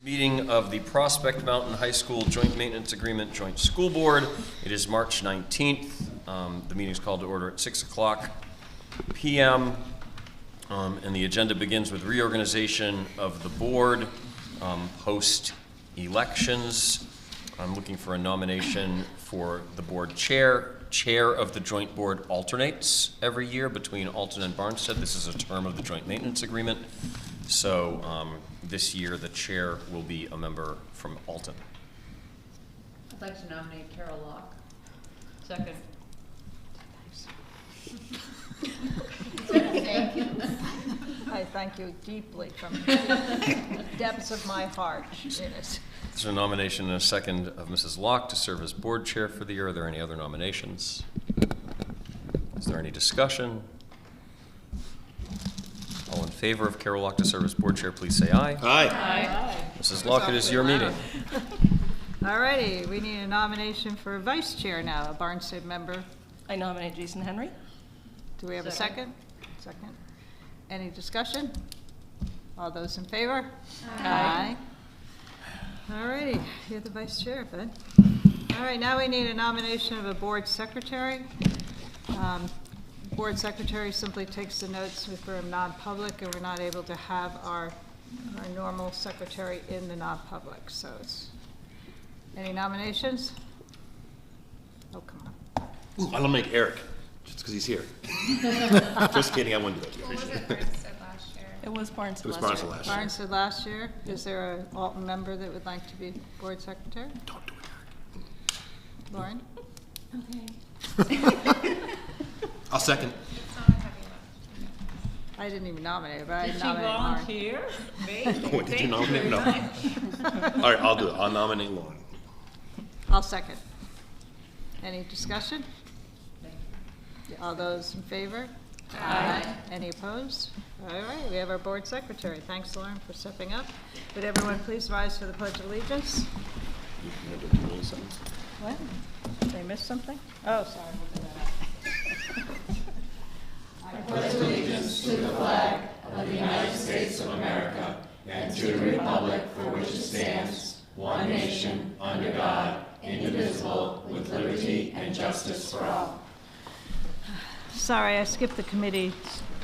Meeting of the Prospect Mountain High School Joint Maintenance Agreement Joint School Board. It is March 19th. The meeting is called to order at 6 o'clock p.m. And the agenda begins with reorganization of the board, post-elections. I'm looking for a nomination for the board chair. Chair of the joint board alternates every year between Alton and Barnstead. This is a term of the joint maintenance agreement. So this year the chair will be a member from Alton. I'd like to nominate Carol Locke. Second. I thank you deeply from the depths of my heart. There's a nomination and a second of Mrs. Locke to serve as board chair for the year. Are there any other nominations? Is there any discussion? All in favor of Carol Locke to serve as board chair, please say aye. Aye. Aye. Mrs. Locke, it is your meeting. All righty, we need a nomination for vice chair now, a Barnstead member. I nominate Jason Henry. Do we have a second? Second. Any discussion? All those in favor? Aye. All righty, you're the vice chair, bud. All right, now we need a nomination of a board secretary. Board secretary simply takes the notes if we're non-public and we're not able to have our normal secretary in the non-public. So it's, any nominations? Oh, come on. Ooh, I'll nominate Eric, just because he's here. Just kidding, I wouldn't do that. What was it Barnstead last year? It was Barnstead It was last Barnstead year. last year. Barnstead last year. Is there an Alton member that would like to be board secretary? Don't do it, Lauren? Okay. I'll second. It's not a heavy lift. I didn't even nominate her, but I Did she nominated Lauren. volunteer? Oh, did you nominate? No. All right, I'll do it. I'll nominate Lauren. I'll second. Any discussion? All those in favor? Aye. Any opposed? All right, we have our board secretary. Thanks, Lauren, for stepping up. Would everyone please rise for the Pledge of Allegiance? What? Did I miss something? Oh, sorry. I pledge allegiance to the flag of the United States of America and to the republic for which it stands, one nation, under God, indivisible, with liberty and justice for all. Sorry, I skipped the committee.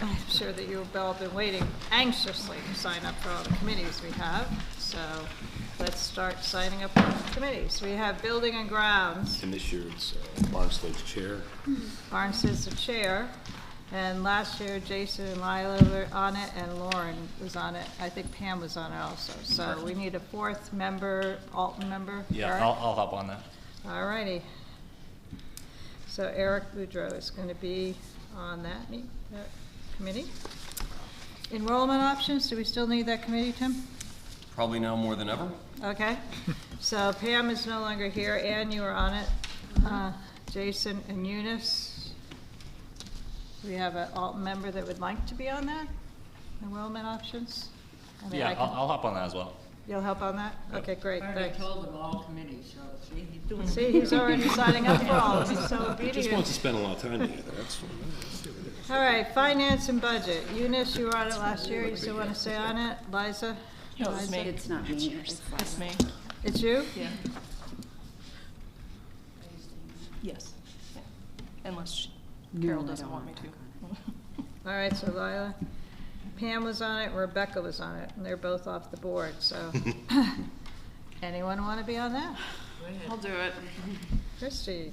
I'm sure that you've all been waiting anxiously to sign up for all the committees we have. So let's start signing up for the committees. We have Building and Grounds. And this year it's Barnstead's chair. Barnstead's the chair. And last year, Jason and Lila were on it, and Lauren was on it. I think Pam was on it also. So we need a fourth member, Alton member. Yeah, Eric? I'll hop on that. All righty. So Eric Boudreau is going to be on that committee. Enrollment options, do we still need that committee, Tim? Probably now more than ever. Okay. So Pam is no longer here. Ann, you were on it. Jason and Eunice. Do we have an Alton member that would like to be on that? Enrollment options? I mean, Yeah, I can- I'll hop on that as well. You'll help on that? Yep. Okay, great, I already thanks. told them all committees, so see, he's doing. See, he's already signing up for all of them, he's so Just obedient. wants to spend a lot of time together, that's fine. All right, finance and budget. Eunice, you were on it last year, you still want to stay on it? Liza? No, it's me. Liza? It's not me. It's me. It's you? Yeah. Yes. Yeah. Unless Carol doesn't want me to. All right, so Lila, Pam was on it, Rebecca was on it, and they're both off the board, so. Anyone want to be on that? I'll do it. Christie?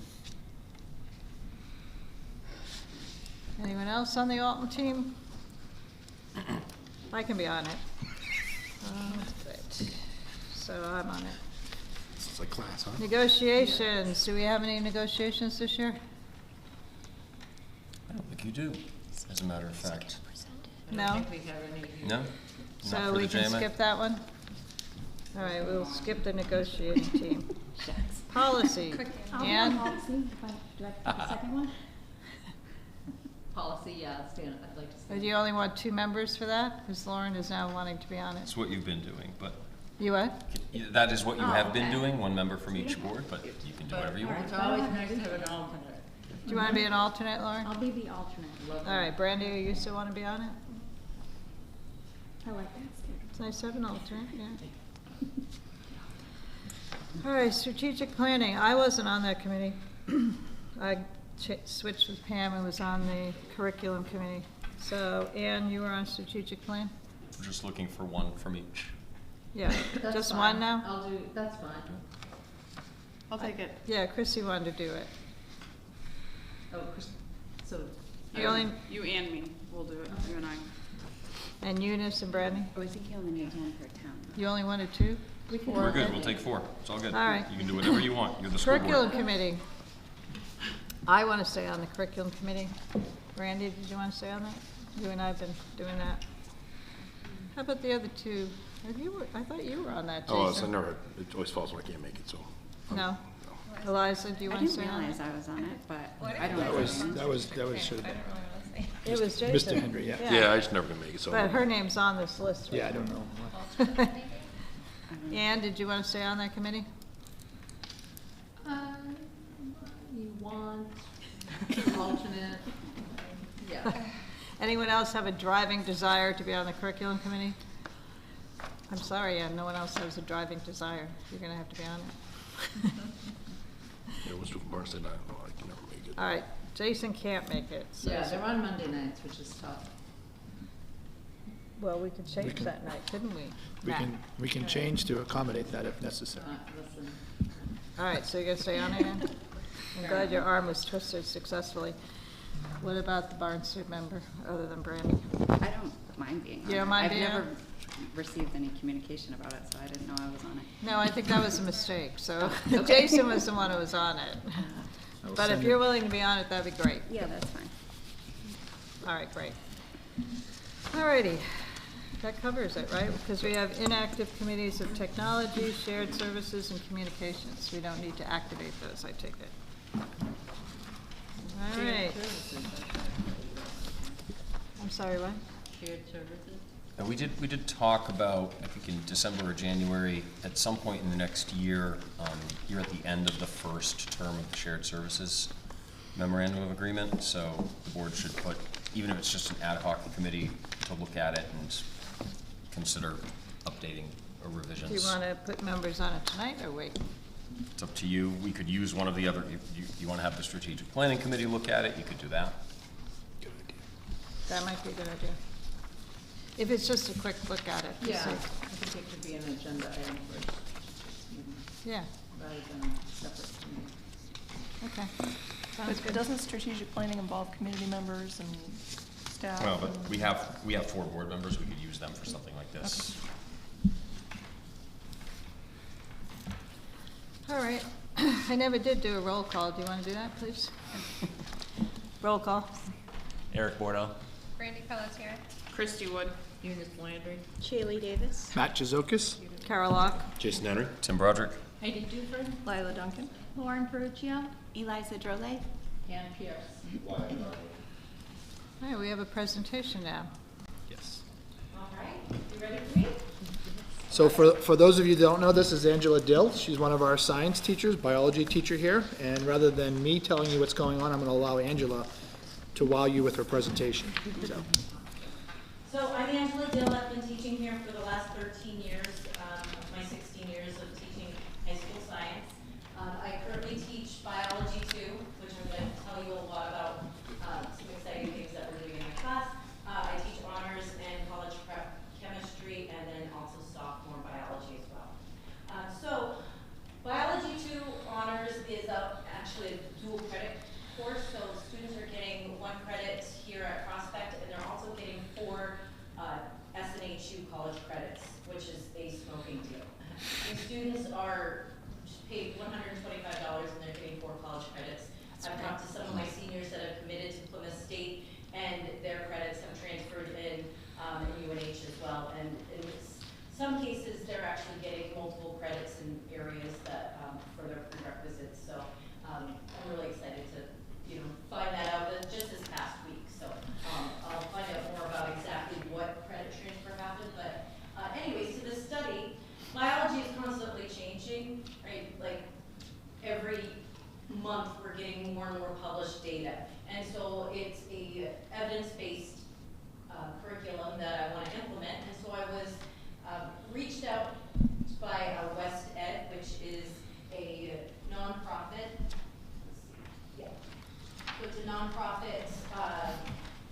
Anyone else on the Alton team? I can be on it. Good. So I'm on it. It's like class, huh? Negotiations, do we have any negotiations this year? I don't think you do, as a matter of fact. I No? don't think we have any. No? Not So for we the can JMA? skip that one? All right, we'll skip the negotiating team. Policy, Ann? Policy, do I have the second one? Policy, yeah, Stan, I'd like to Do see. you only want 2 members for that? Because Lauren is now wanting to be on it. That's what you've been doing, but You what? that is what you Oh, have been okay. doing, one member from each board, but you can do whatever you want. It's always nice to have an alternate. Do you want to be an alternate, Lauren? I'll be the alternate. All right, Brandy, you still want to be on it? I like that. It's nice to have an alternate, yeah. All right, strategic planning. I wasn't on that committee. I switched with Pam and was on the curriculum committee. So, Ann, you were on strategic plan? We're just looking for one from each. Yeah, That's just fine. one now? I'll do, that's fine. I'll take it. Yeah, Chrissy wanted to do it. Oh, Chris, so, You only, You and me, we'll do it, you and I. and Eunice and Brandy? Oh, I think he only needs one per town. You only wanted two? We're good, we'll take 4. It's all good. All right. You can do whatever you want. You're the school board. Curriculum committee. I want to stay on the curriculum committee. Brandy, did you want to stay on that? You and I have been doing that. How about the other two? I thought you were on that, Jason. Oh, so never, it always falls when I can't make it, so. No? Eliza, do you I want to didn't stay on realize it? I was on it, but I don't That know. was, should have been. It was Jason. Mr. Henry, yeah. Yeah, I just never gonna make it, so. But her name's on this list. right Yeah, I don't now. know. Ann, did you want to stay on that committee? you want alternate, yeah. Anyone else have a driving desire to be on the curriculum committee? I'm sorry, Ann, no one else has a driving desire. You're gonna have to be on it. Yeah, what's with Barnstead? I don't know, I can never make it. All right, Jason can't make it, so. Yeah, they're on Monday nights, which is tough. Well, we could change can- that night, couldn't we? We Matt? we can change to accommodate that if necessary. Listen, All right, so you're gonna stay on it, Ann? I'm glad your arm was twisted successfully. What about the Barnstable member, other than Brandy? I don't mind being on You don't it. mind being I've on never received any communication about it, so I didn't know I was on it. No, I think that was a mistake, so Okay. Jason was the one who was on it. I will But if send you're it- willing to be on it, that'd be great. Yeah, that's fine. All right, great. All righty, that covers it, right? Because we have inactive committees of technology, shared services, and communications. We don't need to activate those, I take it. All right. I'm sorry, what? shared services? And we did talk about, I think in December or January, at some point in the next year, you're at the end of the first term of the shared services memorandum of agreement, so the board should put, even if it's just an ad hoc committee, to look at it and consider updating or revisions. Do you want to put members on it tonight, or wait? It's up to you. We could use one of the other, you want to have the strategic planning committee look at it, you could do that. Good idea. That might be a good idea. If it's just a quick look at it. to Yeah, see. I think it could be an agenda item first, Yeah, rather than a separate committee. okay. Sounds But good. doesn't strategic planning involve community members and staff? Well, but and- we have 4 board members, we could use them for something like this. All right. I never did do a roll call. Do you want to do that, please? Roll call. Eric Bordeaux. Brandy Pelletier. Christy Wood. Eunice Landry. Shaylee Davis. Matt Chizokis? Carol Lock. Jason Henry? Tim Broderick? Heidi Duford. Lila Duncan. Lauren Peruccio. Eliza Drole. Ann Pierce. All right, we have a presentation now. Yes. All right, you ready for me? So for those of you that don't know, this is Angela Dill. She's one of our science teachers, biology teacher here. And rather than me telling you what's going on, I'm going to allow Angela to wow you with her presentation. So I'm Angela Dill. I've been teaching here for the last 13 years of my 16 years of teaching high school science. I currently teach biology too, which I'm going to tell you a lot about some exciting things that we're doing in my class. I teach honors and college prep chemistry and then also sophomore biology as well. So biology 2 honors is actually a dual credit course. So students are getting 1 credit here at Prospect, and they're also getting 4 SNHU college credits, which is a smoking deal. And students are paid $125 and they're getting 4 college credits. I've talked to some of my seniors that have committed to Plymouth State, and their credits have transferred in UNH as well. And in some cases, they're actually getting multiple credits in areas that for their prerequisites. So I'm really excited to find that out just this past week. So I'll find out more about exactly what credit transfer happened. But anyways, to the study, biology is constantly changing, right? Like every month we're getting more and more published data. And so it's a evidence-based curriculum that I want to implement. And so I was reached out by West Ed, which is a nonprofit. Yeah. So it's a nonprofit,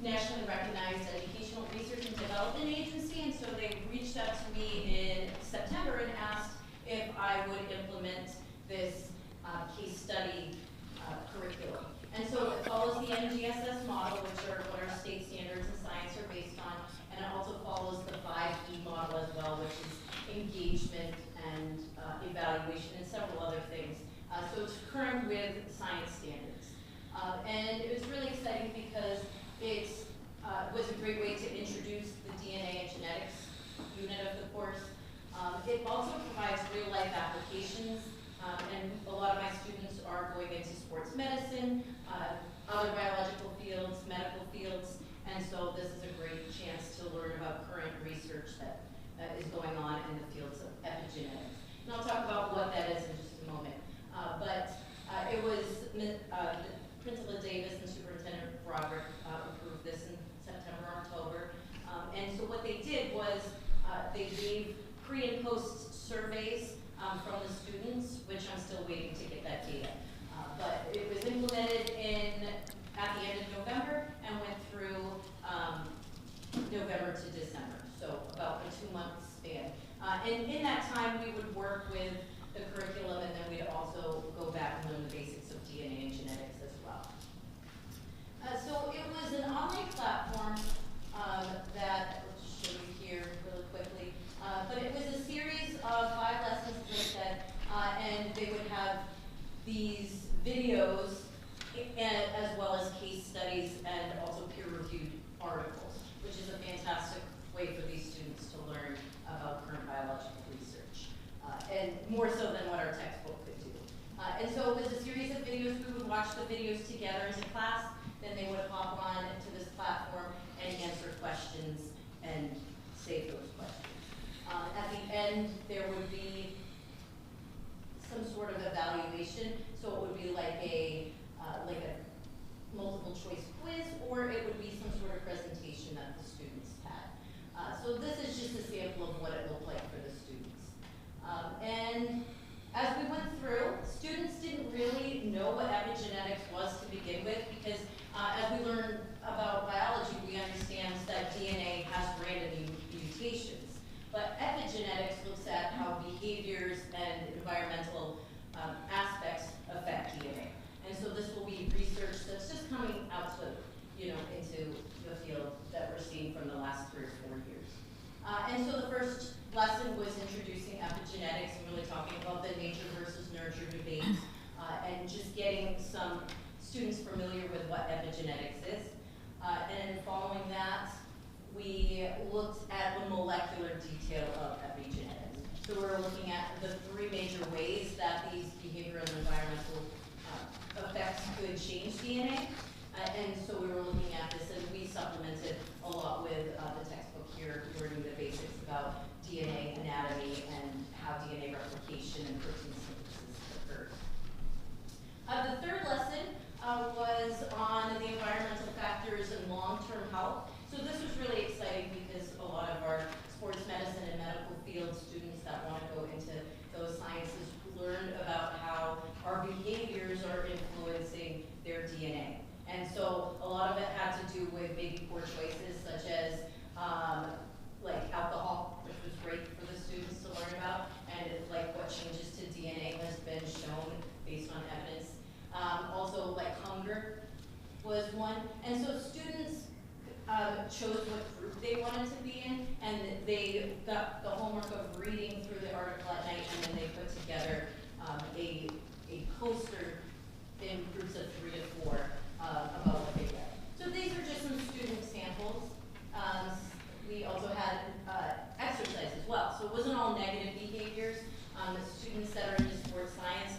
nationally recognized educational research and development agency, and so they reached out to me in September and asked if I would implement this case study curriculum. And so it follows the NGSS model, which are what our state standards in science are based on, and it also follows the 5E model as well, which is engagement and evaluation and several other things. So it's current with science standards. And it was really exciting because it was a great way to introduce the DNA and genetics unit of the course. It also provides real-life applications, and a lot of my students are going into sports medicine, other biological fields, medical fields, and so this is a great chance to learn about current research that is going on in the fields of epigenetics. And I'll talk about what that is in just a moment. It was Principal Davis and Superintendent Broderick approved this in September, October. And so what they did was they gave pre and post surveys from the students, which I'm still waiting to get that data. But it was implemented at the end of November and went through November to December, so about a 2-month span. And in that time, we would work with the curriculum, and then we'd also go back and learn the basics of DNA and genetics as well. So it was an online platform that, I'll just show you here really quickly, but it was a series of 5 lessons, as I said, and they would have these videos as well as case studies and also peer-reviewed articles, which is a fantastic way for these students to learn about current biological research, and more so than what our textbook could do. And so it was a series of videos. We would watch the videos together as a class, then they would hop on to this platform and answer questions and save those questions. At the end, there would be some sort of evaluation, so it would be like a multiple choice quiz, or it would be some sort of presentation that the students had. So this is just a sample of what it looked like for the students. And as we went through, students didn't really know what epigenetics was to begin with, because as we learn about biology, we understand that DNA has random mutations. But epigenetics looks at how behaviors and environmental aspects affect DNA. And so this will be research that's just coming out to, into the field that we're seeing from the last 3 or 4 years. And so the first lesson was introducing epigenetics and really talking about the nature versus nurture debate, and just getting some students familiar with what epigenetics is. And following that, we looked at the molecular detail of epigenetics. So we're looking at the 3 major ways that these behavioral and environmental effects could change DNA. And so we were looking at this, and we supplemented a lot with the textbook here, learning the basics about DNA anatomy and how DNA replication and protein synthesis occurs. The third lesson was on the environmental factors and long-term health. So this was really exciting because a lot of our sports medicine and medical field students that want to go into those sciences learned about how our behaviors are influencing their DNA. And so a lot of it had to do with maybe poor choices, such as like alcohol, which was great for the students to learn about, and like what changes to DNA has been shown based on evidence. Also, like hunger was one. And so students chose what group they wanted to be in, and they got the homework of reading through the article at night, and then they put together a poster in groups of 3 to 4 about what they read. So these are just some student samples. We also had exercise as well, so it wasn't all negative behaviors. The students that are into sports science,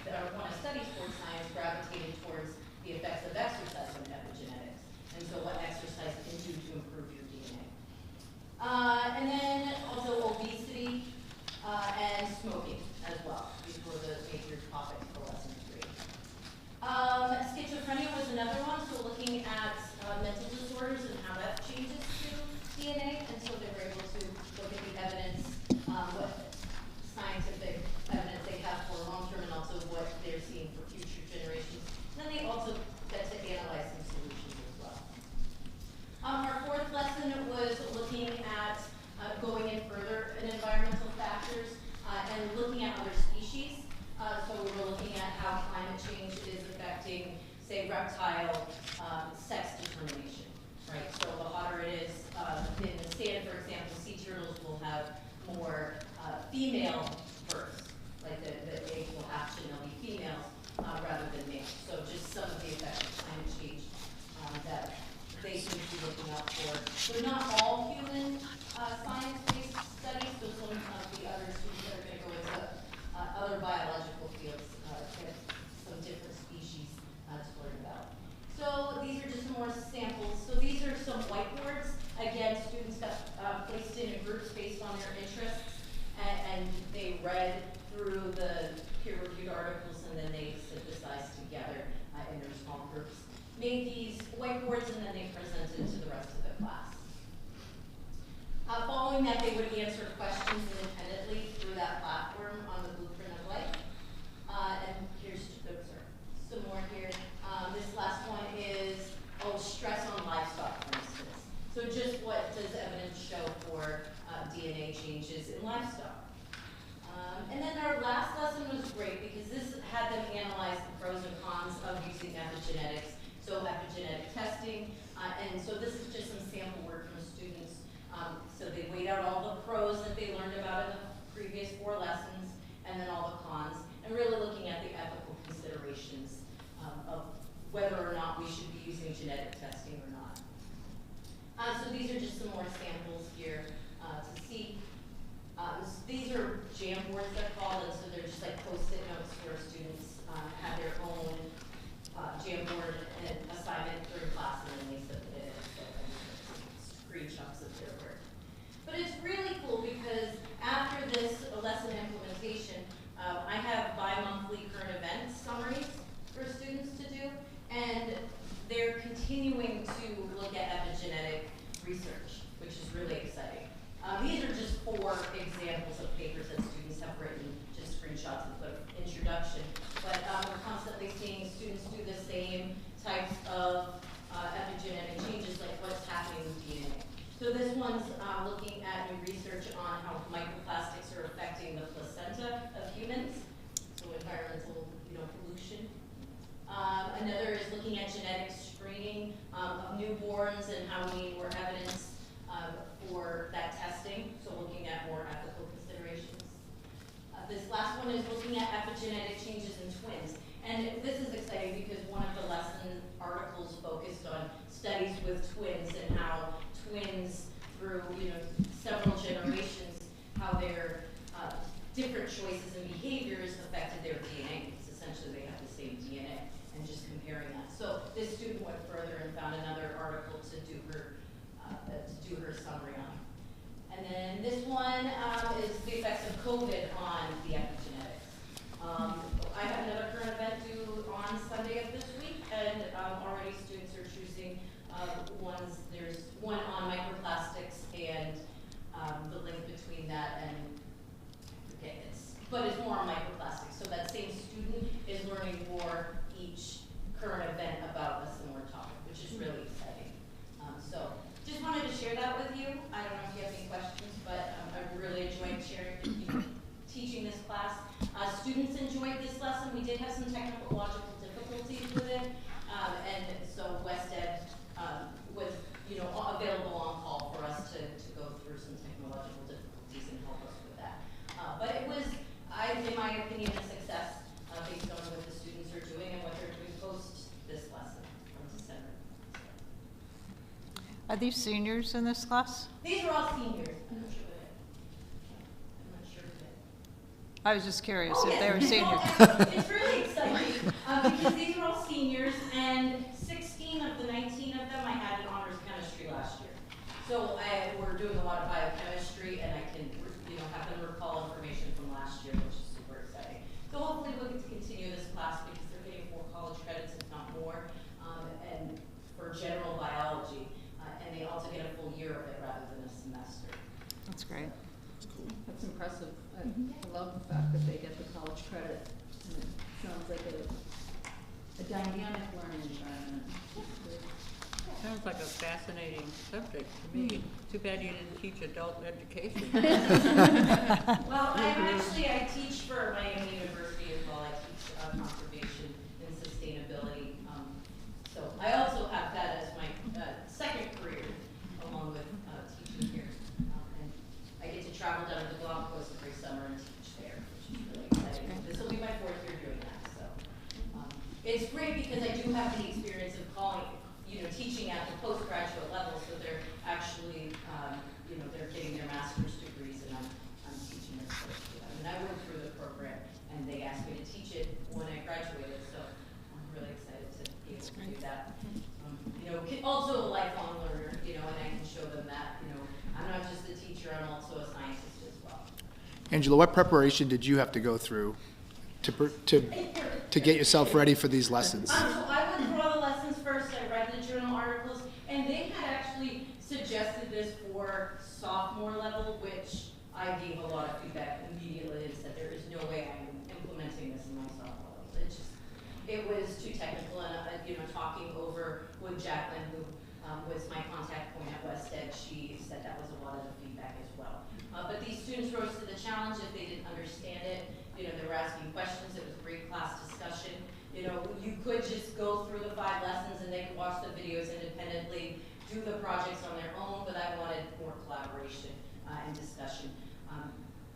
that want to study sports science, gravitated towards the effects of exercise on epigenetics, and so what exercise can do to improve your DNA. And then also obesity and smoking as well. These were the major topics for lesson 3. Schizophrenia was another one, so looking at mental disorders and how that changes to DNA, and so they were able to look at the evidence, what So we were looking at how climate change is affecting, say, reptile sex determination, right? So the hotter it is in the sand, for example, sea turtles will have more female births, like the eggs will hatch and they'll be females rather than males. So just some of the effects of climate change that they seem to be looking out for. They're not all human science-based studies, so some of the other students that are going to go into other biological fields have some different species to learn about. So these are just some more samples. So these are some whiteboards. Again, students got placed in groups based on their interests, and they read through the peer-reviewed articles, and then they synthesized together in their small groups. Made these whiteboards, and then they presented to the rest of the class. Following that, they would answer questions independently through that platform on the Blueprint of Life. And here's some more here. This last one is, stress on livestock, for instance. So just what does evidence show for DNA changes in livestock? And then our last lesson was great because this had them analyze the pros and cons of using epigenetics, so epigenetic testing. And so this is just some sample work from students. So they weighed out all the pros that they learned about in the previous 4 lessons, and then all the cons, and really looking at the ethical considerations of whether or not we should be using genetic testing or not. So these are just some more samples here to see. These are Jamboards, they're called, and so they're just like post-it notes where students have their own Jamboard and assignment during class, and then they submit it. So screenshots of their work. But it's really cool because after this lesson implementation, I have bi-monthly current event summaries for students to do, and they're continuing to look at epigenetic research, which is really exciting. These are just 4 examples of papers that students have written, just screenshots and put introduction. But we're constantly seeing students do the same types of epigenetic changes, like what's happening with DNA. So this one's looking at new research on how microplastics are affecting the placenta of humans, so environmental pollution. Another is looking at genetic screening of newborns and how we need more evidence for that testing, so looking at more ethical considerations. This last one is looking at epigenetic changes in twins. And this is exciting because one of the lesson articles focused on studies with twins and how twins through several generations, how their different choices and behaviors affected their DNA, because essentially they have the same DNA, and just comparing that. So this student went further and found another article to do her summary on. And then this one is the effects of COVID on the epigenetics. I have another current event due on Sunday of this week, and already students are choosing ones. There's one on microplastics and the link between that and but it's more on microplastics. So that same student is learning more each current event about a similar topic, which is really exciting. So just wanted to share that with you. I don't know if you have any questions, but I really enjoyed teaching this class. Students enjoyed this lesson. We did have some technological difficulties with it, and so West Ed was available on call for us to go through some technological difficulties and help us with that. But it was, in my opinion, a success based on what the students are doing and what they're doing post this lesson from December. Are these seniors in this class? These are all seniors. I'm not sure I was just curious if yes, they were seniors. It's really exciting because these are all seniors, and 16 of the 19 of them I had in honors chemistry last year. So we're doing a lot of biochemistry, and I can have them recall information from last year, which is super exciting. So hopefully we'll get to continue this class because they're getting 4 college credits, if not more, and for general biology, and they also get a full year of it rather than a semester. That's great. That's impressive. I love the fact that they get the college credit. And it sounds like a dynamic learning environment. Sounds like a fascinating subject to me. Too bad you didn't teach adult education. Well, I teach for Miami University as well. it's great because I do have the experience of teaching at the postgraduate level, so they're actually, they're getting their master's degrees, and I'm teaching their course for them. And I went through the program, and they asked me to teach it when I graduated, so I'm really excited to be able to do that. Also a lifelong learner, and I can show them that, I'm not just a teacher, I'm also a scientist as well. Angela, what preparation did you have to go through to get yourself ready for these lessons? So I went through all the lessons first. I read the journal articles, and they had actually suggested this for sophomore level, which I gave a lot of feedback immediately and said there is no way I'm implementing this in my sophomore levels. It was too technical, and talking over with Jacqueline, who was my contact point at Wested, she said that was a lot of the feedback as well. But these students rose to the challenge. If they didn't understand it, they were asking questions. It was a great class discussion. You could just go through the 5 lessons and they could watch the videos independently, do the projects on their own, but I wanted more collaboration and discussion.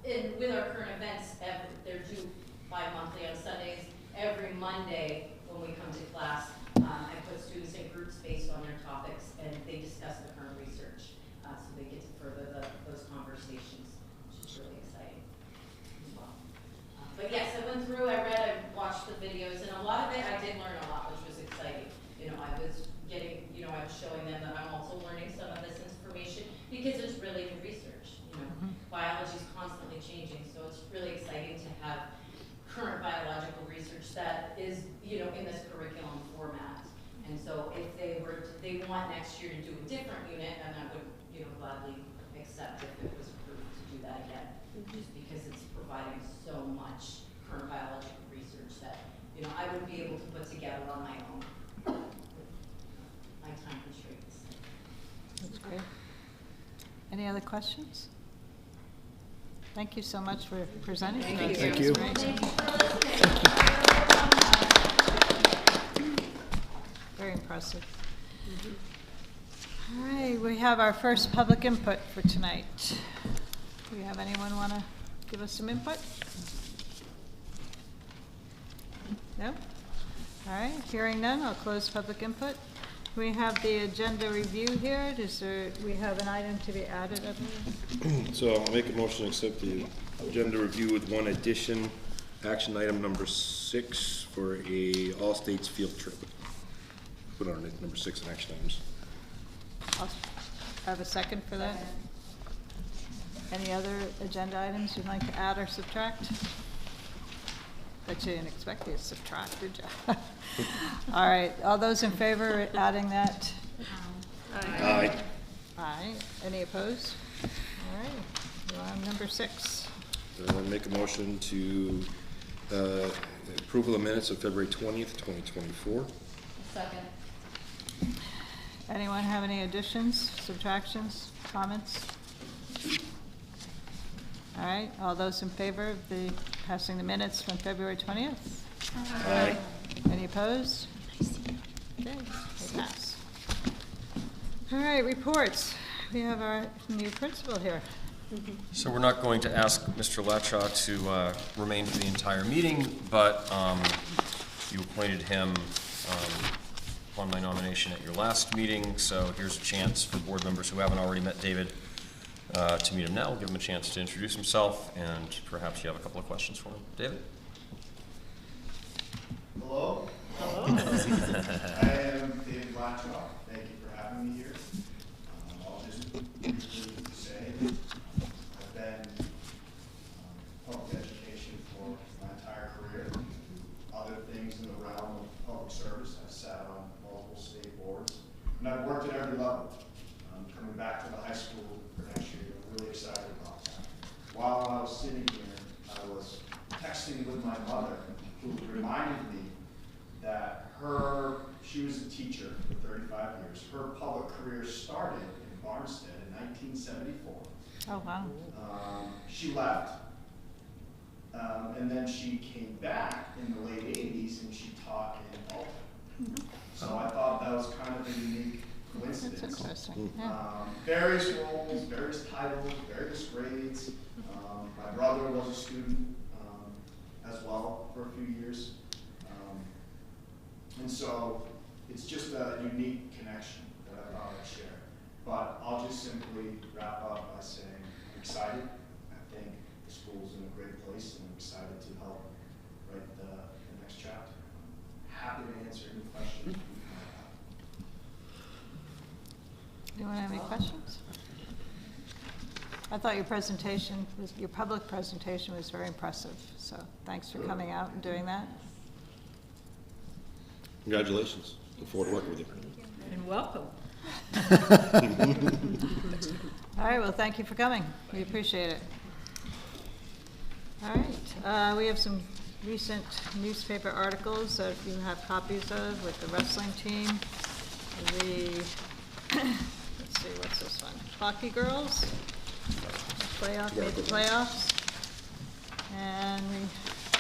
And with our current events, they're due bi-monthly on Sundays. Every Monday when we come to class, I put students in groups based on their topics, and they discuss the current research. So they get to further those conversations, which is really exciting as well. But yes, I went through, I read, I watched the videos, and a lot of it I did learn a lot, which was exciting. I was getting, I was showing them that I'm also learning some of this information because it's really new research. Biology is constantly changing, so it's really exciting to have current biological research that is, in this curriculum format. And so if they want next year to do a different unit, and I would, gladly accept if it was approved to do that again, just because it's providing so much current biological research that, I would be able to put together on my own with my time constraints. That's great. Any other questions? Thank you so much for presenting. Thank you. Very impressive. All right, we have our first public input for tonight. Do we have anyone want to give us some input? No? All right, hearing none, I'll close public input. We have the agenda review here. We have an item to be added, I believe? So I'll make a motion to accept the agenda review with one addition, action item number 6 for a all-states field trip. Put on it, number 6 in action items. I'll have a second for that. Any other agenda items you'd like to add or subtract? Bet you didn't expect me to subtract, did you? All right, all those in favor of adding that? Aye. Aye. Any opposed? All right, we're on number 6. I'll make a motion to approval of minutes of February 20th, 2024. Second. Anyone have any additions, subtractions, comments? All right, all those in favor of the passing the minutes from February 20th? Aye. Any opposed? Okay, they pass. All right, reports. We have our new principal here. So we're not going to ask Mr. Lachaw to remain for the entire meeting, but you appointed him on my nomination at your last meeting, so here's a chance for board members who haven't already met David to meet him now. We'll give him a chance to introduce himself, and perhaps you have a couple of questions for him. David? Hello. Hello. I am David Lachaw. Thank you for having me here. I'll just briefly say I've been public education for my entire career. Other things in the realm of public service. I've sat on multiple state boards, and I've worked at every level. Coming back to the high school for next year, I'm really excited about that. While I was sitting here, I was texting with my mother, who reminded me that she was a teacher for 35 years. Her public career started in Barnstead in 1974. Oh, wow. She left, and then she came back in the late 80s, and she taught in Alton. So I thought that was kind of a unique coincidence. That's interesting. Yeah. Various roles, various titles, various grades. My brother was a student as well for a few years. And so it's just a unique connection that I thought I'd share. But I'll just simply wrap up by saying I'm excited. I think the school's in a great place, and I'm excited to help write the next chapter. I'm happy to answer any questions you might have. Anyone have any questions? I thought your presentation, your public presentation was very impressive, so thanks for coming out and doing that. Congratulations. Look forward to working with you. And welcome. All right, well, thank you for coming. We appreciate it. All right, we have some recent newspaper articles that you have copies of with the wrestling team. Let's see, what's this one? Hockey girls. Made the playoffs. And we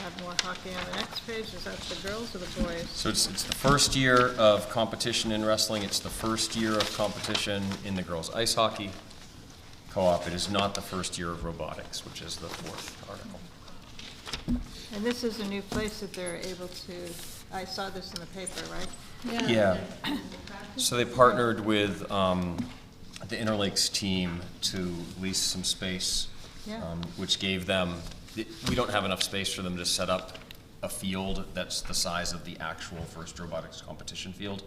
have more hockey on the next page. Is that the girls or the boys? So it's the first year of competition in wrestling. It's the first year of competition in the girls' ice hockey co-op. It is not the first year of robotics, which is the fourth article. And this is a new place that they're able to, I saw this in the paper, right? Yeah. So they partnered with the Interlakes team to lease some space, Yeah. which gave them, we don't have enough space for them to set up a field that's the size of the actual first robotics competition field.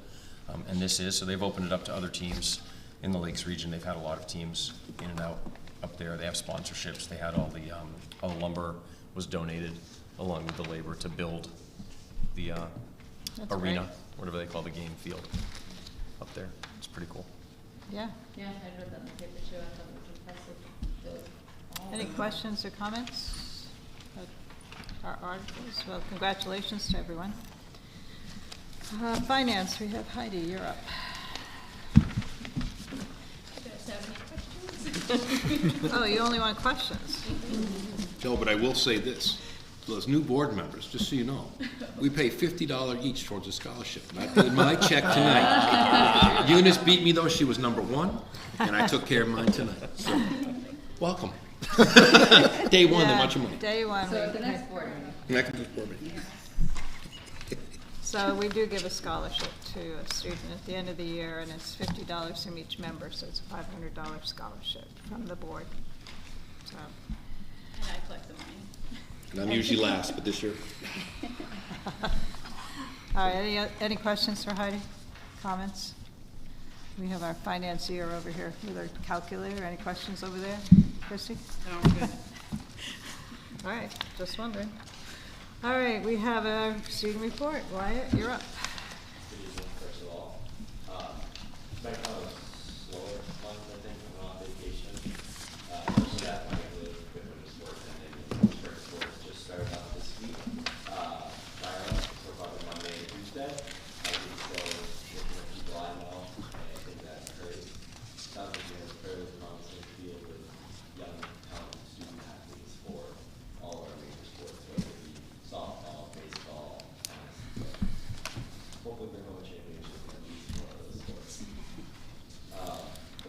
And this is, so they've opened it up to other teams in the Lakes region. They've had a lot of teams in and out up there. They have sponsorships. They had all the lumber was donated along with the labor to build the That's arena, great. whatever they call the game field up there. It's pretty cool. Yeah. Yeah, I read that in the paper too, I thought it was impressive. Any questions or comments about our articles? Well, congratulations to everyone. Finance, we have Heidi, you're up. Oh, you only want questions? No, but I will say this. Those new board members, just so you know, we pay $50 each towards a scholarship. And I paid my check tonight. Eunice beat me though, she was number one, and I took care of mine tonight. So, welcome. Day one, they want your money. Day one. So at the next board meeting. Next board meeting. So we do give a scholarship to a student at the end of the year, and it's $50 from each member, so it's a $500 scholarship from the board. So, And I collect the money. And I'm usually last, but this year. all right, any questions for Heidi? Comments? We have our financier over here with our calculator. Any questions over there? Christy? Sounds good. All right, just wondering. All right, we have a student report. Wyatt, you're up. Good evening, first of all. It's been kind of a slower month, I think, coming off vacation. Most staff might have really good winter sports, and then spring sports just started out this week. So far, the Monday and Tuesday. I think so, looking at people I know, and I think that's great. Sounds like we have a fairly promising field of young, talented student athletes for all of our major sports, whether it be softball, baseball, tennis. Hopefully bring home a championship in at least one of those sports.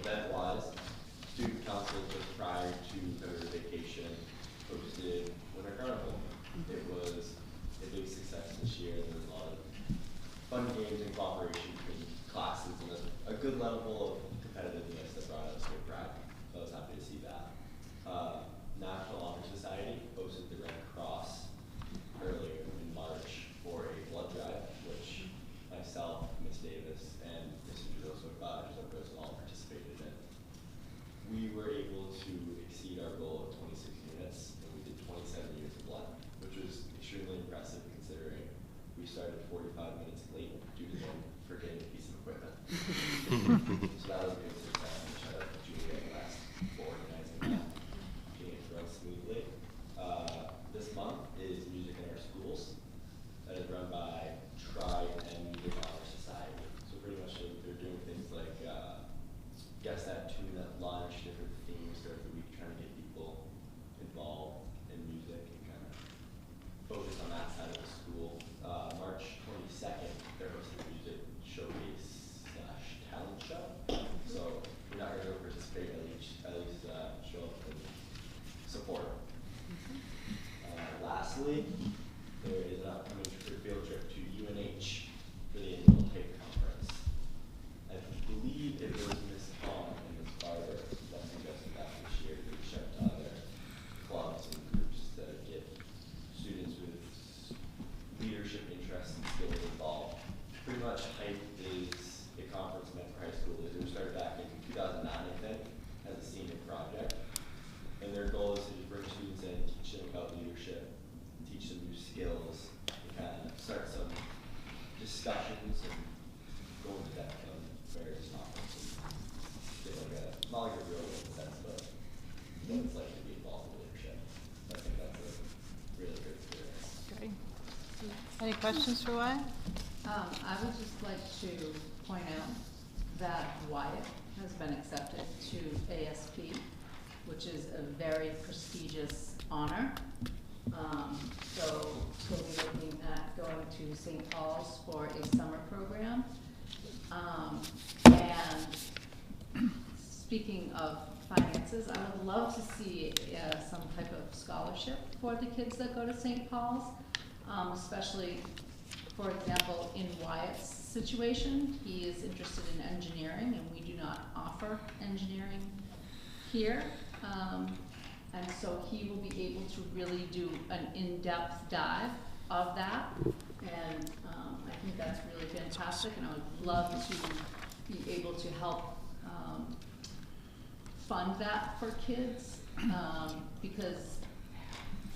Event-wise, student council just prior to their vacation hosted Winter Carnival. It was a big success this year. There was a lot of fun games and cooperation between classes and a good level of competitiveness that brought us great pride. So I was happy to see that. National Honor Society hosted the Red Cross earlier in March for a blood drive, which myself, Ms. Davis, and Mr. Joseph all participated in. We were able to exceed our goal of 26 units, and we did 27 units of blood, which was extremely impressive considering we started 45 minutes late due to them forgetting a piece of equipment. So that was a good success, and shout out to Julia and West for organizing that, getting it run smoothly. This month is Music in Our Schools. That is run by Tribe and Music Honor Society. So pretty much they're doing things like guess that tune at lunch, different themes throughout the week, trying to get people interests and skills involved. Pretty much HYPE is a conference meant for high schoolers. It was started back in 2009, I think, as a senior project. And their goal is to just bring students in, teach them about leadership, teach them new skills, and kind of start some discussions and go into depth on various topics. And get like a, not like a real world sense, but what it's like to be involved in leadership. I think that's a really good experience. Great. Any questions for Wyatt? I would just like to point out that Wyatt has been accepted to ASP, which is a very prestigious honor. So he'll be looking at going to St. Paul's for a summer program. And speaking of finances, I would love to see some type of scholarship for the kids that go to St. Paul's, especially, for example, in Wyatt's situation. He is interested in engineering, and we do not offer engineering here. And so he will be able to really do an in-depth dive of that. And I think that's really fantastic, and I would love to be able to help fund that for kids, because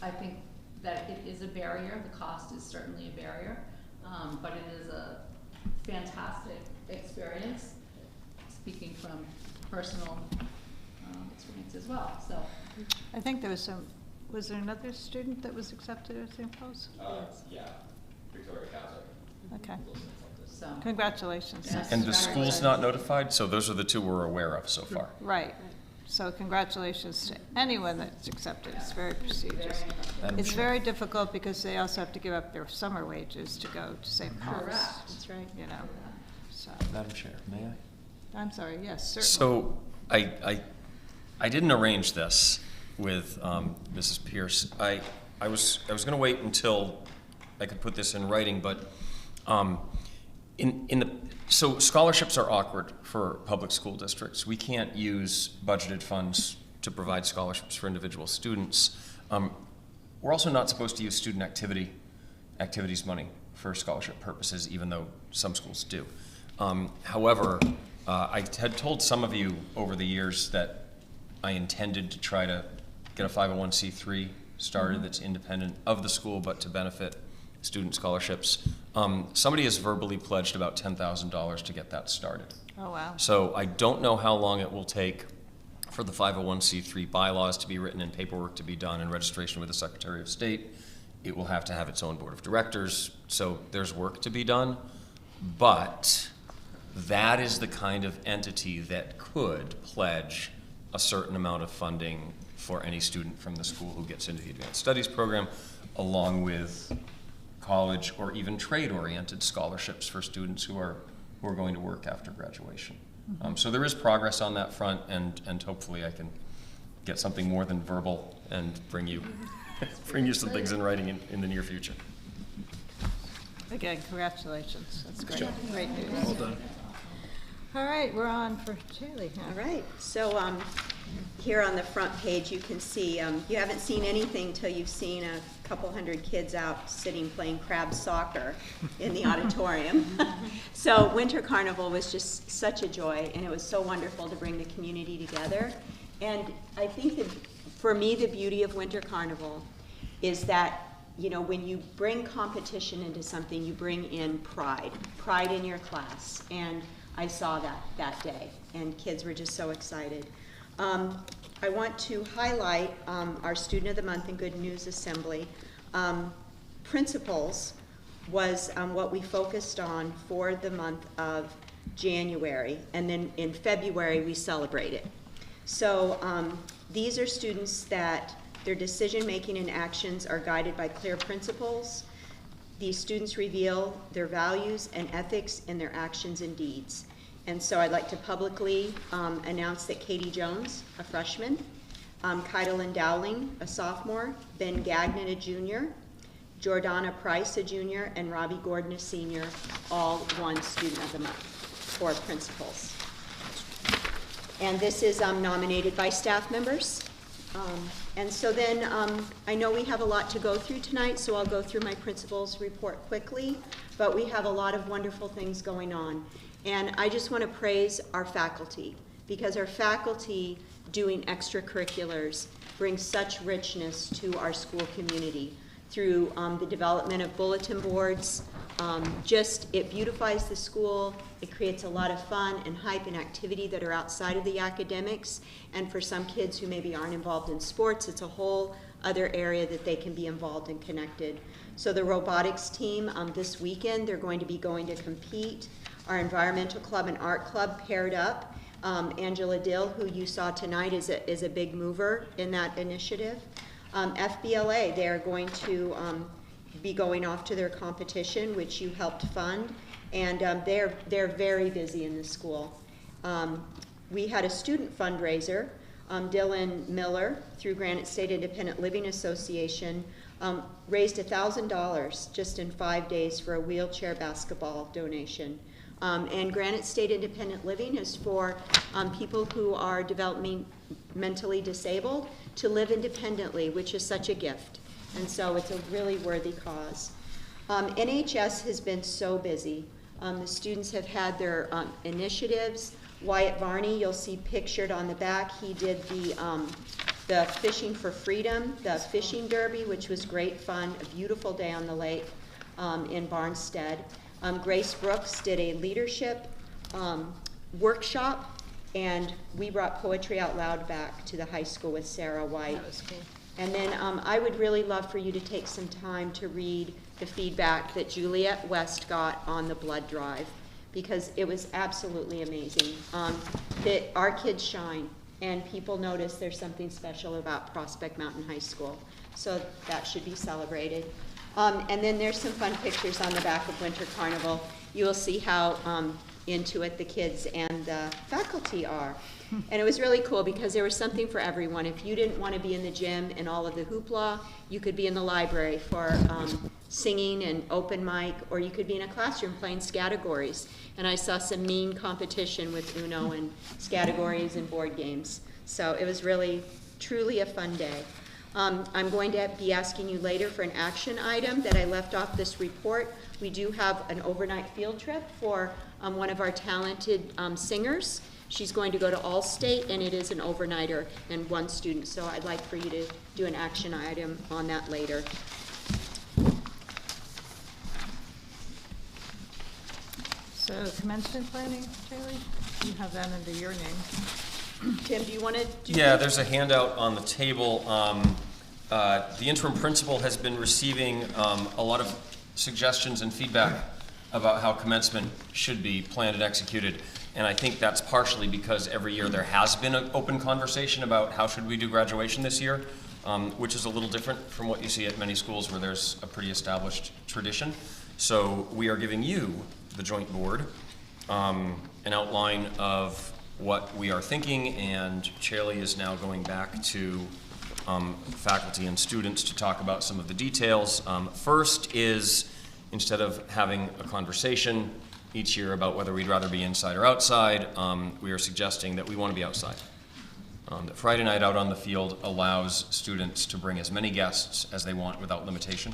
I think that it is a barrier. The cost is certainly a barrier, but it is a fantastic experience, speaking from personal experience as well. So I think there was there another student that was accepted at St. Paul's? Yeah, Victoria Kaiser. Okay. So Congratulations. Yes. And the school's not notified, so those are the two we're aware of so far. Right. So congratulations to anyone that's accepted. It's very prestigious. Madam It's Chair. very difficult because they also have to give up their summer wages to go to St. Paul's. Correct. That's right. You know, so, Madam Chair, may I? I'm sorry, yes, certainly. So I didn't arrange this with Mrs. Pierce. I was going to wait until I could put this in writing, but so scholarships are awkward for public school districts. We can't use budgeted funds to provide scholarships for individual students. We're also not supposed to use student activities money for scholarship purposes, even though some schools do. However, I had told some of you over the years that I intended to try to get a 501c3 started that's independent of the school, but to benefit student scholarships. Somebody has verbally pledged about $10,000 to get that started. Oh, wow. So I don't know how long it will take for the 501c3 bylaws to be written and paperwork to be done and registration with the Secretary of State. It will have to have its own board of directors, so there's work to be done. But that is the kind of entity that could pledge a certain amount of funding for any student from the school who gets into the advanced studies program, along with college or even trade-oriented scholarships for students who are going to work after graduation. So there is progress on that front, and hopefully I can get something more than verbal and bring you some things in writing in the near future. Again, congratulations. That's great. Great news. Well done. All right, we're on for Haley now. All right, so here on the front page, you can see, you haven't seen anything till you've seen a couple hundred kids out sitting playing crab soccer in the auditorium. So Winter Carnival was just such a joy, and it was so wonderful to bring the community together. And I think that for me, the beauty of Winter Carnival is that, you know, when you bring competition into something, you bring in pride in your class. And I saw that day, and kids were just so excited. I want to highlight our Student of the Month and Good News Assembly. Principals was what we focused on for the month of January, and then in February we celebrated. So these are students that their decision-making and actions are guided by clear principles. These students reveal their values and ethics in their actions and deeds. And so I'd like to publicly announce that Katie Jones, a freshman, Kydelyn Dowling, a sophomore, Ben Gagnon, a junior, Jordana Price, a junior, and Robbie Gordon, a senior, all won Student of the Month for principals. And this is nominated by staff members. And so then, I know we have a lot to go through tonight, so I'll go through my principal's report quickly, but we have a lot of wonderful things going on. And I just want to praise our faculty, because our faculty doing extracurriculars brings such richness to our school community through the development of bulletin boards. It beautifies the school, it creates a lot of fun and hype and activity that are outside of the academics, and for some kids who maybe aren't involved in sports, it's a whole other area that they can be involved and connected. So the robotics team, this weekend, they're going to be going to compete. Our environmental club and art club paired up. Angela Dill, who you saw tonight, is a big mover in that initiative. FBLA, they're going to be going off to their competition, which you helped fund, and they're very busy in the school. We had a student fundraiser. Dylan Miller, through Granite State Independent Living Association, raised $1,000 just in 5 days for a wheelchair basketball donation. And Granite State Independent Living is for people who are mentally disabled to live independently, which is such a gift. And so it's a really worthy cause. NHS has been so busy. The students have had their initiatives. Wyatt Varney, you'll see pictured on the back, he did the Fishing for Freedom, the fishing derby, which was great fun, a beautiful day on the lake in Barnstead. Grace Brooks did a leadership workshop, and we brought Poetry Out Loud back to the high school with Sarah White. That was cool. And then I would really love for you to take some time to read the feedback that Juliet West got on the blood drive, because it was absolutely amazing. That our kids shine, and people notice there's something special about Prospect Mountain High School. So that should be celebrated. And then there's some fun pictures on the back of Winter Carnival. You will see how into it the kids and the faculty are. And it was really cool because there was something for everyone. If you didn't want to be in the gym and all of the hoopla, you could be in the library for singing and open mic, or you could be in a classroom playing categories. And I saw some mean competition with Uno and categories and board games. So it was really, truly a fun day. I'm going to be asking you later for an action item that I left off this report. We do have an overnight field trip for one of our talented singers. She's going to go to Allstate, and it is an overnighter and one student. So I'd like for you to do an action item on that later. So commencement planning, Charlie, you have that under your name. Tim, do you want to do Yeah, there's a handout on the table. The interim principal has been receiving a lot of suggestions and feedback about how commencement should be planned and executed. And I think that's partially because every year there has been an open conversation about how should we do graduation this year, which is a little different from what you see at many schools where there's a pretty established tradition. So we are giving you, the joint board, an outline of what we are thinking, and Charlie is now going back to faculty and students to talk about some of the details. First is, instead of having a conversation each year about whether we'd rather be inside or outside, we are suggesting that we want to be outside. That Friday night out on the field allows students to bring as many guests as they want without limitation.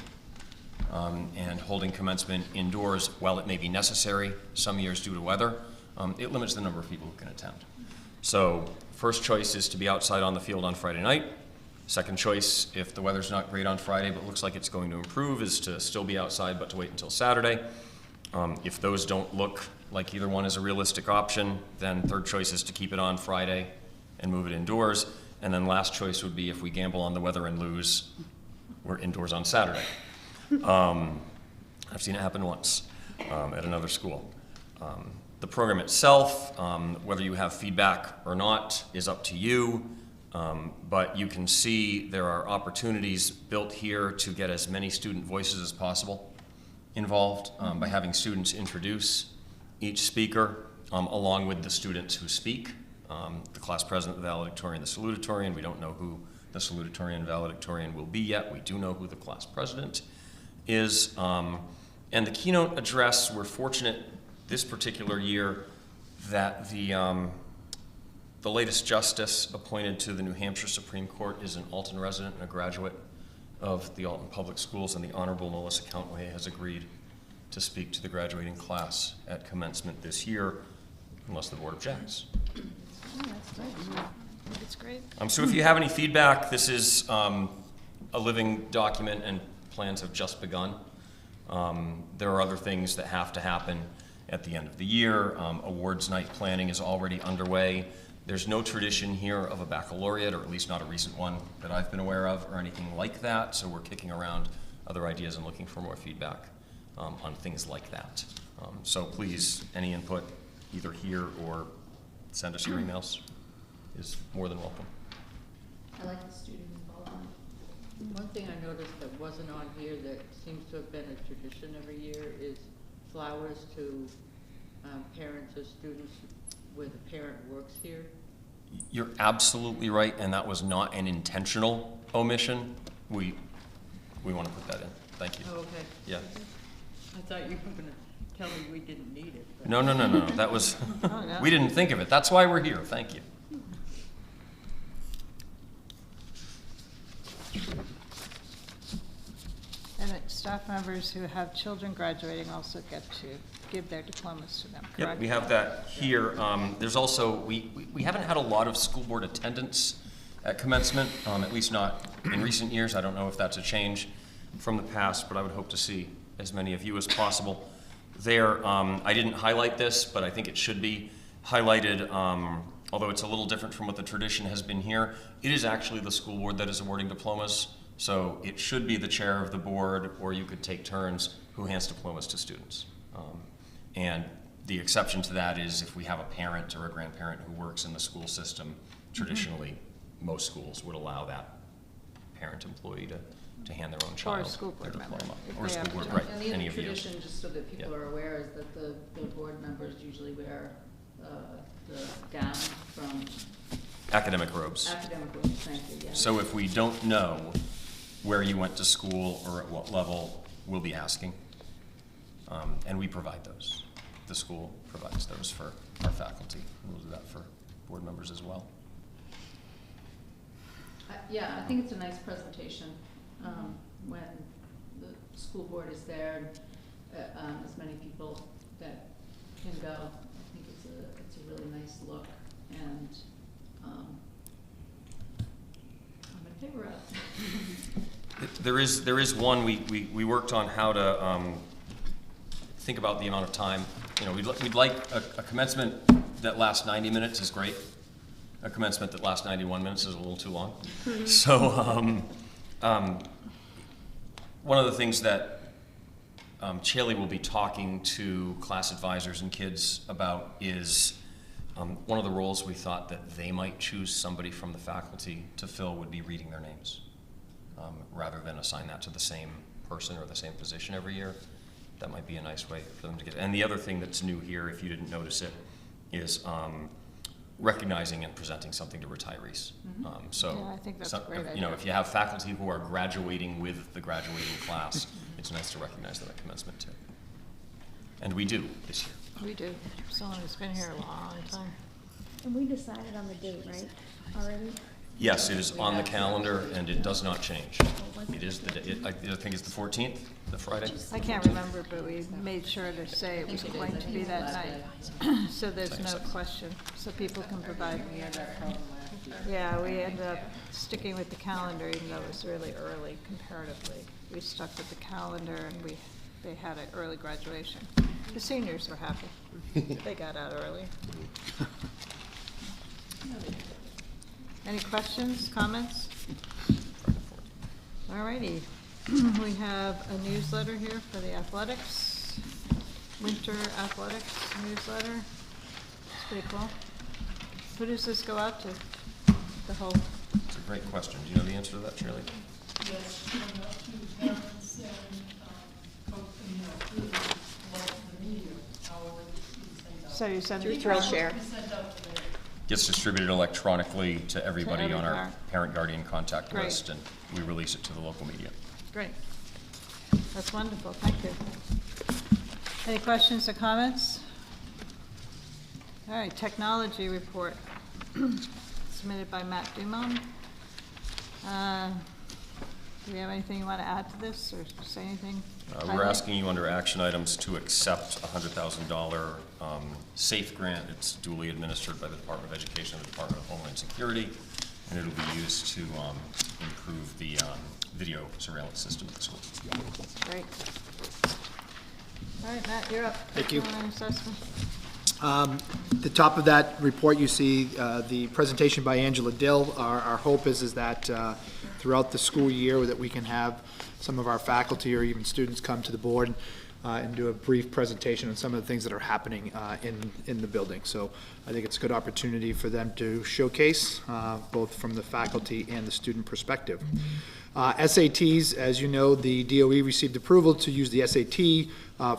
And holding commencement indoors, while it may be necessary some years due to weather, it limits the number of people who can attend. So first choice is to be outside on the field on Friday night. Second choice, if the weather's not great on Friday but looks like it's going to improve, is to still be outside but to wait until Saturday. If those don't look like either one is a realistic option, then third choice is to keep it on Friday and move it indoors. And then last choice would be, if we gamble on the weather and lose, we're indoors on Saturday. I've seen it happen once at another school. The program itself, whether you have feedback or not, is up to you. But you can see there are opportunities built here to get as many student voices as possible involved by having students introduce each speaker along with the students who speak. The class president, the valedictorian, the salutatorian. We don't know who the salutatorian, valedictorian will be yet. We do know who the class president is. And the keynote address, we're fortunate this particular year that the The latest justice appointed to the New Hampshire Supreme Court is an Alton resident and a graduate of the Alton Public Schools, and the Honorable Melissa Countway has agreed to speak to the graduating class at commencement this year, unless the board objects. Oh, that's great. That's great. So if you have any feedback, this is a living document and plans have just begun. There are other things that have to happen at the end of the year. Awards night planning is already underway. There's no tradition here of a baccalaureate, or at least not a recent one that I've been aware of, or anything like that, so we're kicking around other ideas and looking for more feedback on things like that. So please, any input, either here or send us your emails, is more than welcome. I like the student involvement. One thing I noticed that wasn't on here that seems to have been a tradition every year is flowers to parents or students where the parent works here. You're absolutely right, and that was not an intentional omission. We want to put that in. Thank you. Oh, okay. Yeah. I thought you were gonna tell me we didn't need it. but- No. That was, Oh, no. we didn't think of it. That's why we're here. Thank you. And staff members who have children graduating also get to give their diplomas to them, correct? Yep, we have that here. There's also, we haven't had a lot of school board attendance at commencement, at least not in recent years. I don't know if that's a change from the past, but I would hope to see as many of you as possible there. I didn't highlight this, but I think it should be highlighted, although it's a little different from what the tradition has been here. It is actually the school board that is awarding diplomas, so it should be the chair of the board, or you could take turns, who hands diplomas to students. And the exception to that is if we have a parent or a grandparent who works in the school system. Traditionally, most schools would allow that parent employee to hand their own child Or a school board their member, diploma. if Or a they school have board, a right, And the any other of you. tradition, just so that people Yeah. are aware, is that the board members usually wear the gown from Academic robes. academic robes, thank you, yeah. So if we don't know where you went to school or at what level, we'll be asking. And we provide those. The school provides those for our faculty. We'll do that for board members as well. Yeah, I think it's a nice presentation, when the school board is there, and as many people that can go. I think it's a really nice look, and, I'm in favor of. There is one, we worked on how to think about the amount of time. You know, we'd like a commencement that lasts 90 minutes is great. A commencement that lasts 91 minutes is a little too long. So one of the things that Chaley will be talking to class advisors and kids about is one of the roles we thought that they might choose somebody from the faculty to fill would be reading their names, rather than assign that to the same person or the same position every year. That might be a nice way for them to get. And the other thing that's new here, if you didn't notice it, is recognizing and presenting something to retirees. So, Yeah, I think that's a great you know, idea. if you have faculty who are graduating with the graduating class, it's nice to recognize them at commencement too. And we do this year. We do. Someone who's been here a long time. And we decided on the date, right, already? Yes, it is on the calendar and it does not change. It is I think it's the 14th, the Friday. I can't remember, but we made sure to say it was going to be that night, so there's no question, so people can provide. Yeah, we ended up sticking with the calendar, even though it was really early comparatively. We stuck with the calendar and they had an early graduation. The seniors were happy. They got out early. Any questions, comments? All righty. We have a newsletter here for the athletics, winter athletics newsletter. It's pretty cool. Who does this go out to? The whole, It's a great question. Do you know the answer to that, Shirley? Yes, to parents and, through the media, however it's sent out. so you send it Thrill to share. It's sent out to the Gets distributed electronically to everybody every on our parent. parent guardian contact Great. list, and we release it to the local media. Great. That's wonderful, thank you. Any questions or comments? All right, technology report. submitted by Matt Dumont. Do we have anything you want to add to this or say anything? We're asking you under action items to accept a $100,000 SAFE grant. It's duly administered by the Department of Education and the Department of Homeland Security, and it'll be used to improve the video surveillance system at the school. Great. All right, Matt, you're up. Thank you. Online assessment. At the top of that report, you see the presentation by Angela Dill. Our hope is that throughout the school year that we can have some of our faculty or even students come to the board and do a brief presentation on some of the things that are happening in the building. So I think it's a good opportunity for them to showcase both from the faculty and the student perspective. SATs, as you know, the DOE received approval to use the SAT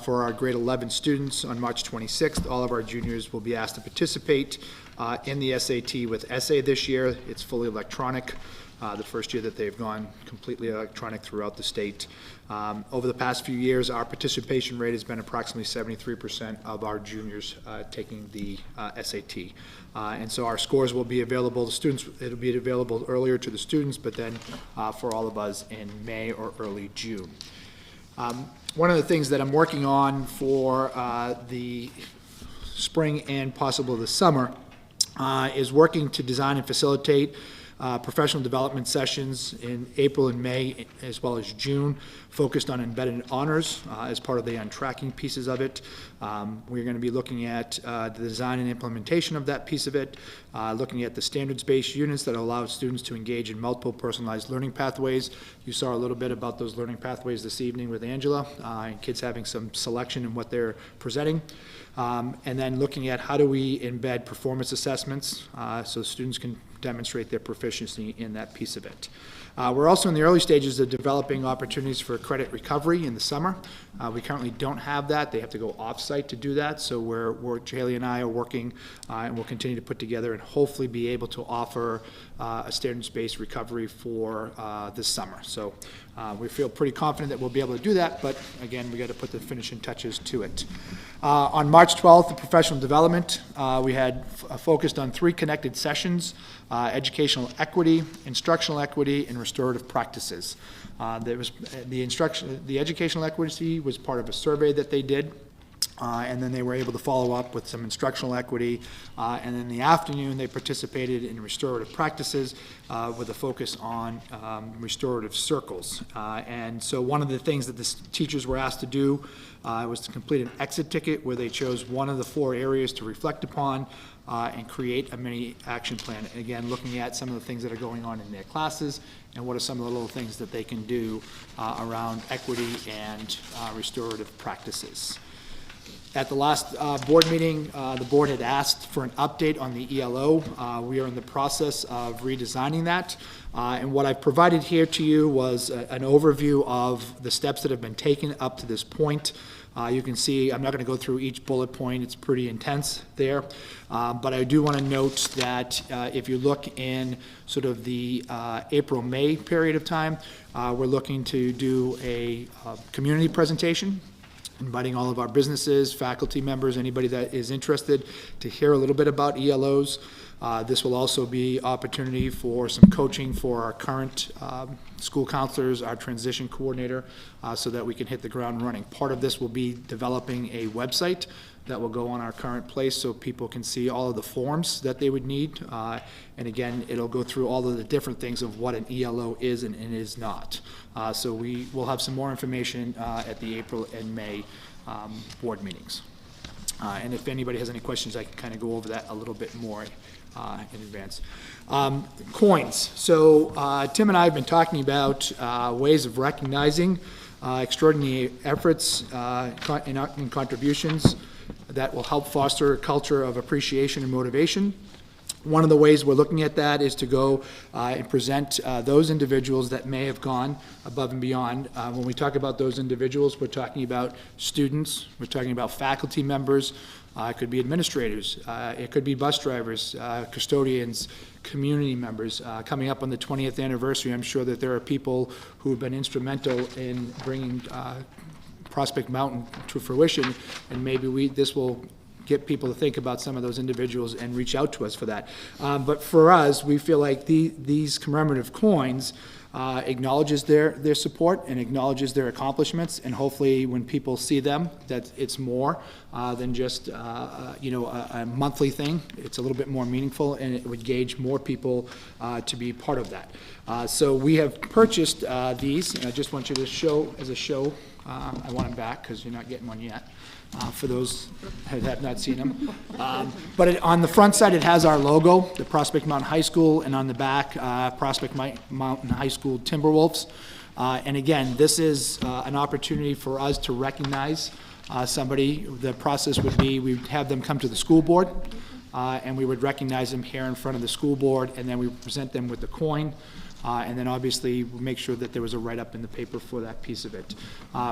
for our grade 11 students on March 26th. All of our juniors will be asked to participate in the SAT with essay this year. It's fully electronic. The first year that they've gone completely electronic throughout the state. Over the past few years, our participation rate has been approximately 73% of our juniors taking the SAT. And so our scores will be available to students. It'll be available earlier to the students, but then for all of us in May or early June. One of the things that I'm working on for the spring and possible the summer is working to design and facilitate professional development sessions in April and May, as well as June, focused on embedded honors as part of the untracking pieces of it. We're going to be looking at the design and implementation of that piece of it, looking at the standards-based units that allow students to engage in multiple personalized learning pathways. You saw a little bit about those learning pathways this evening with Angela, and kids having some selection in what they're presenting. And then looking at how do we embed performance assessments so students can demonstrate their proficiency in that piece of it. We're also in the early stages of developing opportunities for credit recovery in the summer. We currently don't have that. They have to go off-site to do that, so Haley and I are working and we'll continue to put together and hopefully be able to offer a standards-based recovery for this summer. So we feel pretty confident that we'll be able to do that, but again, we got to put the finishing touches to it. On March 12th, the professional development, we had focused on 3 connected sessions: educational equity, instructional equity, and restorative practices. There was the educational equity was part of a survey that they did. And then they were able to follow up with some instructional equity. And in the afternoon, they participated in restorative practices with a focus on restorative circles. And so one of the things that the teachers were asked to do was to complete an exit ticket where they chose one of the 4 areas to reflect upon and create a mini action plan. And again, looking at some of the things that are going on in their classes and what are some of the little things that they can do around equity and restorative practices. At the last board meeting, the board had asked for an update on the ELO. We are in the process of redesigning that. And what I've provided here to you was an overview of the steps that have been taken up to this point. You can see, I'm not going to go through each bullet point. It's pretty intense there. But I do want to note that if you look in sort of the April-May period of time, we're looking to do a community presentation, inviting all of our businesses, faculty members, anybody that is interested to hear a little bit about ELOs. This will also be opportunity for some coaching for our current school counselors, our transition coordinator, so that we can hit the ground running. Part of this will be developing a website that will go on our current place so people can see all of the forms that they would need. And again, it'll go through all of the different things of what an ELO is and is not. So we will have some more information at the April and May board meetings. And if anybody has any questions, I can kind of go over that a little bit more in advance. Coins. So Tim and I have been talking about ways of recognizing extraordinary efforts and contributions that will help foster a culture of appreciation and motivation. One of the ways we're looking at that is to go and present those individuals that may have gone above and beyond. When we talk about those individuals, we're talking about students, we're talking about faculty members, it could be administrators, it could be bus drivers, custodians, community members. Coming up on the 20th anniversary, I'm sure that there are people who have been instrumental in bringing Prospect Mountain to fruition, and maybe this will get people to think about some of those individuals and reach out to us for that. But for us, we feel like these commemorative coins acknowledges their support and acknowledges their accomplishments, and hopefully when people see them, that it's more than just a monthly thing. It's a little bit more meaningful, and it would gauge more people to be part of that. So we have purchased these, and I just want you to show, as a show, I want them back because you're not getting one yet. For those that have not seen them. But on the front side, it has our logo, the Prospect Mountain High School, and on the back, Prospect Mountain High School Timberwolves. And again, this is an opportunity for us to recognize somebody. The process would be, we'd have them come to the school board, and we would recognize them here in front of the school board, and then we would present them with the coin. And then obviously make sure that there was a write-up in the paper for that piece of it.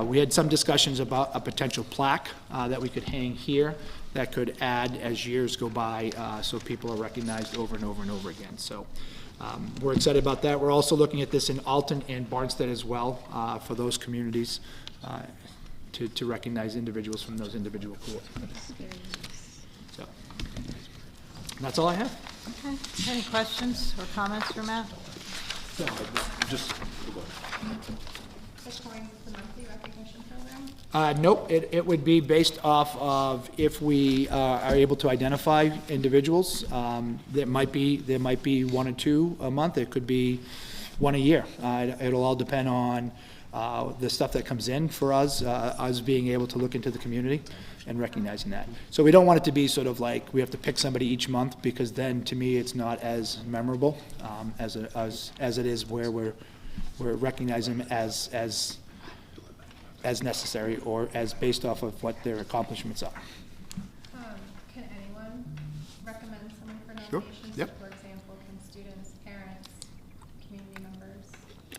We had some discussions about a potential plaque that we could hang here that could add as years go by, so people are recognized over and over and over again. So we're excited about that. We're also looking at this in Alton and Barnstead as well, for those communities, to recognize individuals from those individual pools. So that's all I have. Okay, any questions or comments for Matt? No, just, The coins is the monthly recognition program? Nope, it would be based off of if we are able to identify individuals. There might be one or two a month, it could be one a year. It'll all depend on the stuff that comes in for us, us being able to look into the community and recognizing that. So we don't want it to be sort of like we have to pick somebody each month, because then to me it's not as memorable as it is where we're recognizing them as necessary or as based off of what their accomplishments are. Can anyone recommend someone for Sure. nominations? Yep. For example, can students, parents, community members?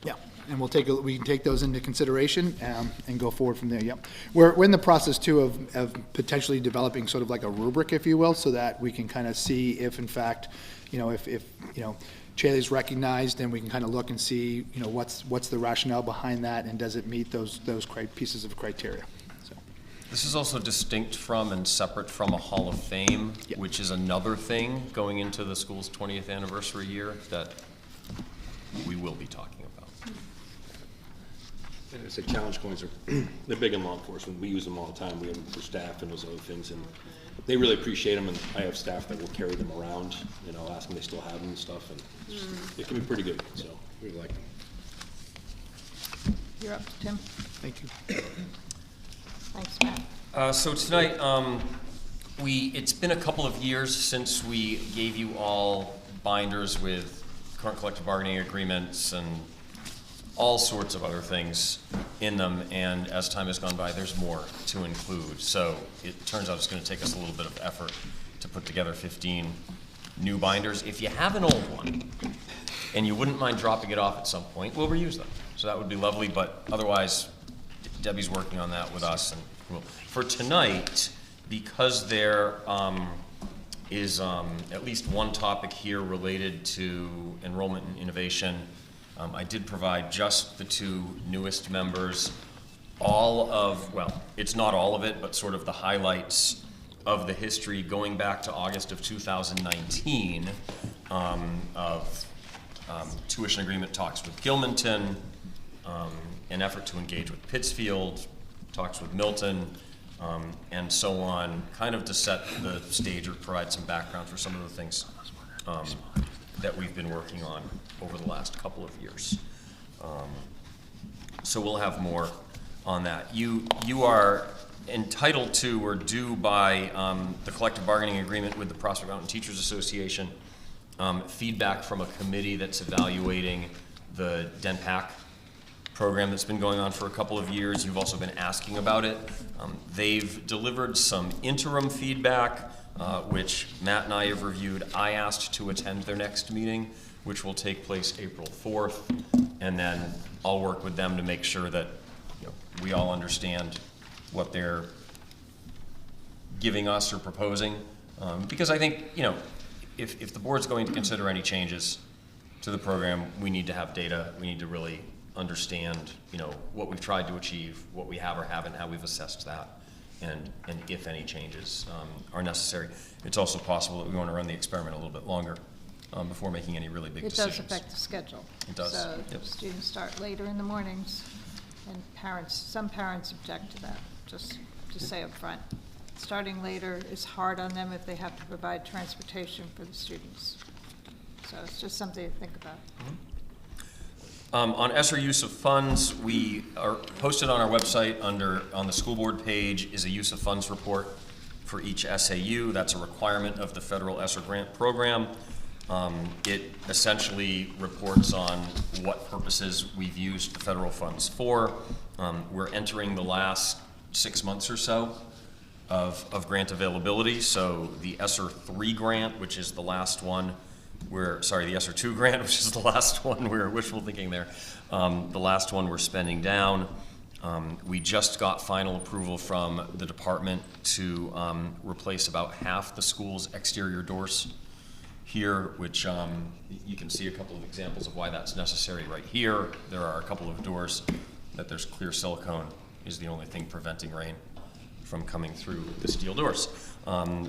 Yeah, and we can take those into consideration and go forward from there, yep. We're in the process too of potentially developing sort of like a rubric, if you will, so that we can kind of see if in fact, if Chaley's recognized, then we can kind of look and see, what's the rationale behind that, and does it meet those pieces of criteria, so. This is also distinct from and separate from a Hall of Fame, Yep. which is another thing going into the school's 20th anniversary year that we will be talking about. And I say challenge coins they're big in law enforcement. We use them all the time. We have them for staff and those other things, and they really appreciate them. And I have staff that will carry them around, ask them if they still have them and stuff, and it can be pretty good. So we like them. You're up, Tim. Thank you. Thanks, Matt. So tonight, it's been a couple of years since we gave you all binders with current collective bargaining agreements and all sorts of other things in them, and as time has gone by, there's more to include. So it turns out it's going to take us a little bit of effort to put together 15 new binders. If you have an old one and you wouldn't mind dropping it off at some point, we'll reuse them. So that would be lovely, but otherwise, Debbie's working on that with us. And for tonight, because there is at least one topic here related to enrollment and innovation, I did provide just the two newest members, it's not all of it, but sort of the highlights of the history going back to August of 2019 of tuition agreement talks with Gilmanton, an effort to engage with Pittsfield, talks with Milton, and so on, kind of to set the stage or provide some background for some of the things that we've been working on over the last couple of years. So we'll have more on that. You are entitled to or due by the collective bargaining agreement with the Prospect Mountain Teachers Association feedback from a committee that's evaluating the DENPAC program that's been going on for a couple of years. You've also been asking about it. They've delivered some interim feedback, which Matt and I have reviewed. I asked to attend their next meeting, which will take place April 4th, and then I'll work with them to make sure that we all understand what they're giving us or proposing. Because I think, if the board's going to consider any changes to the program, we need to have data. We need to really understand, what we've tried to achieve, what we have or haven't, how we've assessed that, and if any changes are necessary. It's also possible that we want to run the experiment a little bit longer before making any really big decisions. It does affect the schedule. It does, So yep. students start later in the mornings, and some parents object to that, just to say up front. Starting later is hard on them if they have to provide transportation for the students. So it's just something to think about. On ESSER use of funds, we are posted on our website on the school board page is a use of funds report for each SAU. That's a requirement of the federal ESSER grant program. It essentially reports on what purposes we've used the federal funds for. We're entering the last 6 months or so of grant availability. So the ESSER 3 grant, which is the last one, the ESSER 2 grant, which is the last one, we're wishful thinking there. The last one we're spending down. We just got final approval from the department to replace about half the school's exterior doors here, which you can see a couple of examples of why that's necessary right here. There are a couple of doors that there's clear silicone is the only thing preventing rain from coming through the steel doors.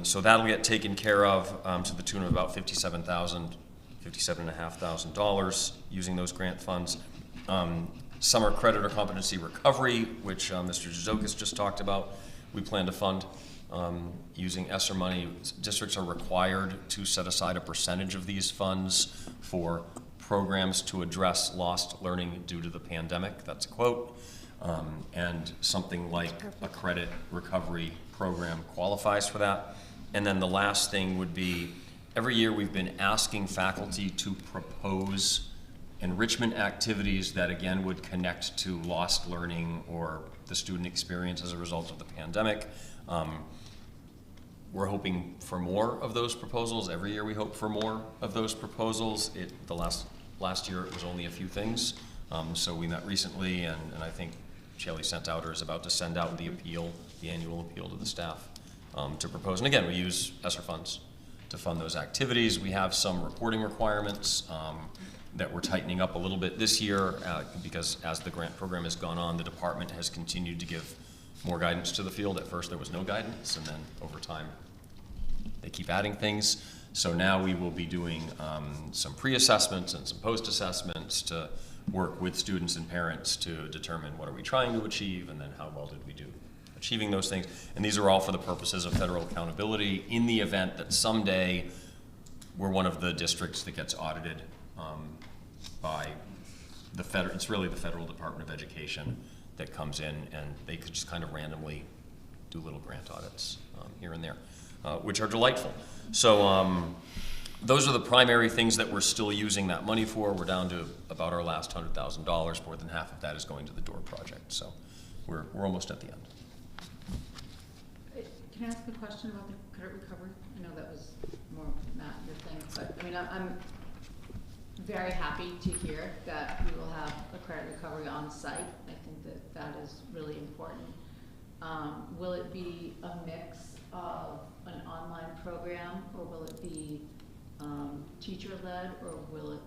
So that'll get taken care of to the tune of about $57,500 using those grant funds. Summer credit or competency recovery, which Mr. Jazokis just talked about, we plan to fund using ESSER money. Districts are required to set aside a percentage of these funds for programs to address lost learning due to the pandemic. That's a quote. And something like a credit recovery program qualifies for that. And then the last thing would be, every year we've been asking faculty to propose enrichment activities that again would connect to lost learning or the student experience as a result of the pandemic. We're hoping for more of those proposals. Every year we hope for more of those proposals. The last year it was only a few things. So we met recently, and I think Shelley sent out or is about to send out the annual appeal to the staff to propose. And again, we use ESSER funds to fund those activities. We have some reporting requirements that we're tightening up a little bit this year because as the grant program has gone on, the department has continued to give more guidance to the field. At first there was no guidance, and then over time they keep adding things. So now we will be doing some pre-assessments and some post-assessments to work with students and parents to determine what are we trying to achieve and then how well did we do achieving those things. And these are all for the purposes of federal accountability in the event that someday we're one of the districts that gets audited by the federal, it's really the Federal Department of Education that comes in, and they could just kind of randomly do little grant audits here and there, which are delightful. So those are the primary things that we're still using that money for. We're down to about our last $100,000. More than half of that is going to the door project. So we're almost at the end. Can I ask a question about the credit recovery? I know that was more Matt, your thing, but I mean, I'm very happy to hear that we will have a credit recovery on site. I think that that is really important. Will it be a mix of an online program, or will it be teacher-led, or will it?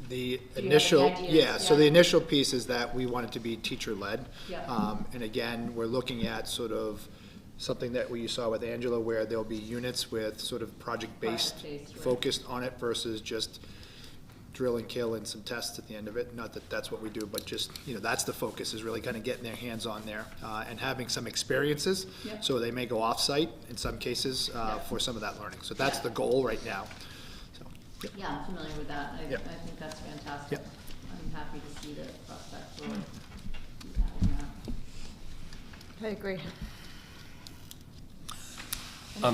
The initial, so the initial piece is that we want it to be teacher-led. Yeah. And again, we're looking at sort of something that you saw with Angela, where there'll be units with sort of project-based, right. focused on it versus just drill and kill and some tests at the end of it. Not that that's what we do, but just, that's the focus, is really kind of getting their hands on there and having some experiences. Yep. So they may go off-site in some cases for some of that learning. So that's the goal right now. So, yep. Yeah, I'm familiar with that. I Yep. think that's fantastic. Yep. I'm happy to see the prospect for having that. I agree.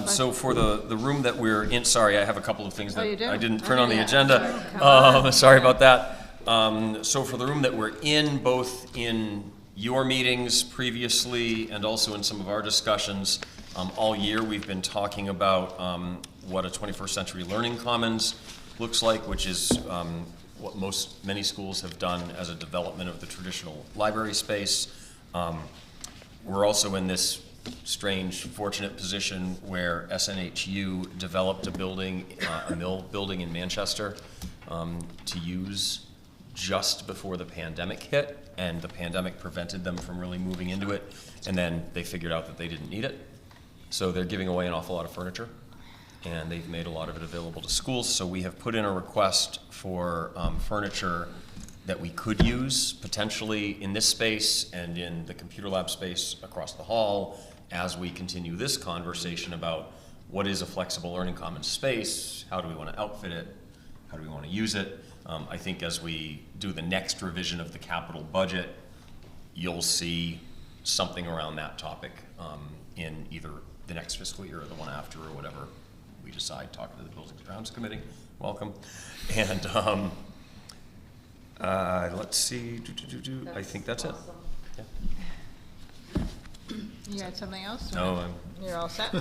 So for the room that we're in, sorry, I have a couple of things that you do? I didn't print on the yeah. agenda. Sorry about that. So for the room that we're in, both in your meetings previously and also in some of our discussions, all year we've been talking about what a 21st century learning commons looks like, which is what many schools have done as a development of the traditional library space. We're also in this strange, fortunate position where SNHU developed a building, a mill building in Manchester to use just before the pandemic hit. and the pandemic prevented them from really moving into it, and then they figured out that they didn't need it. So they're giving away an awful lot of furniture, and they've made a lot of it available to schools. So we have put in a request for furniture that we could use potentially in this space and in the computer lab space across the hall as we continue this conversation about what is a flexible learning commons space, how do we want to outfit it, how do we want to use it. I think as we do the next revision of the capital budget, you'll see something around that topic in either the next fiscal year or the one after or whatever we decide, talking to the Buildings and Grounds Committee. Welcome. And let's see, I think that's it. Yeah. You had something else? No, You're all set?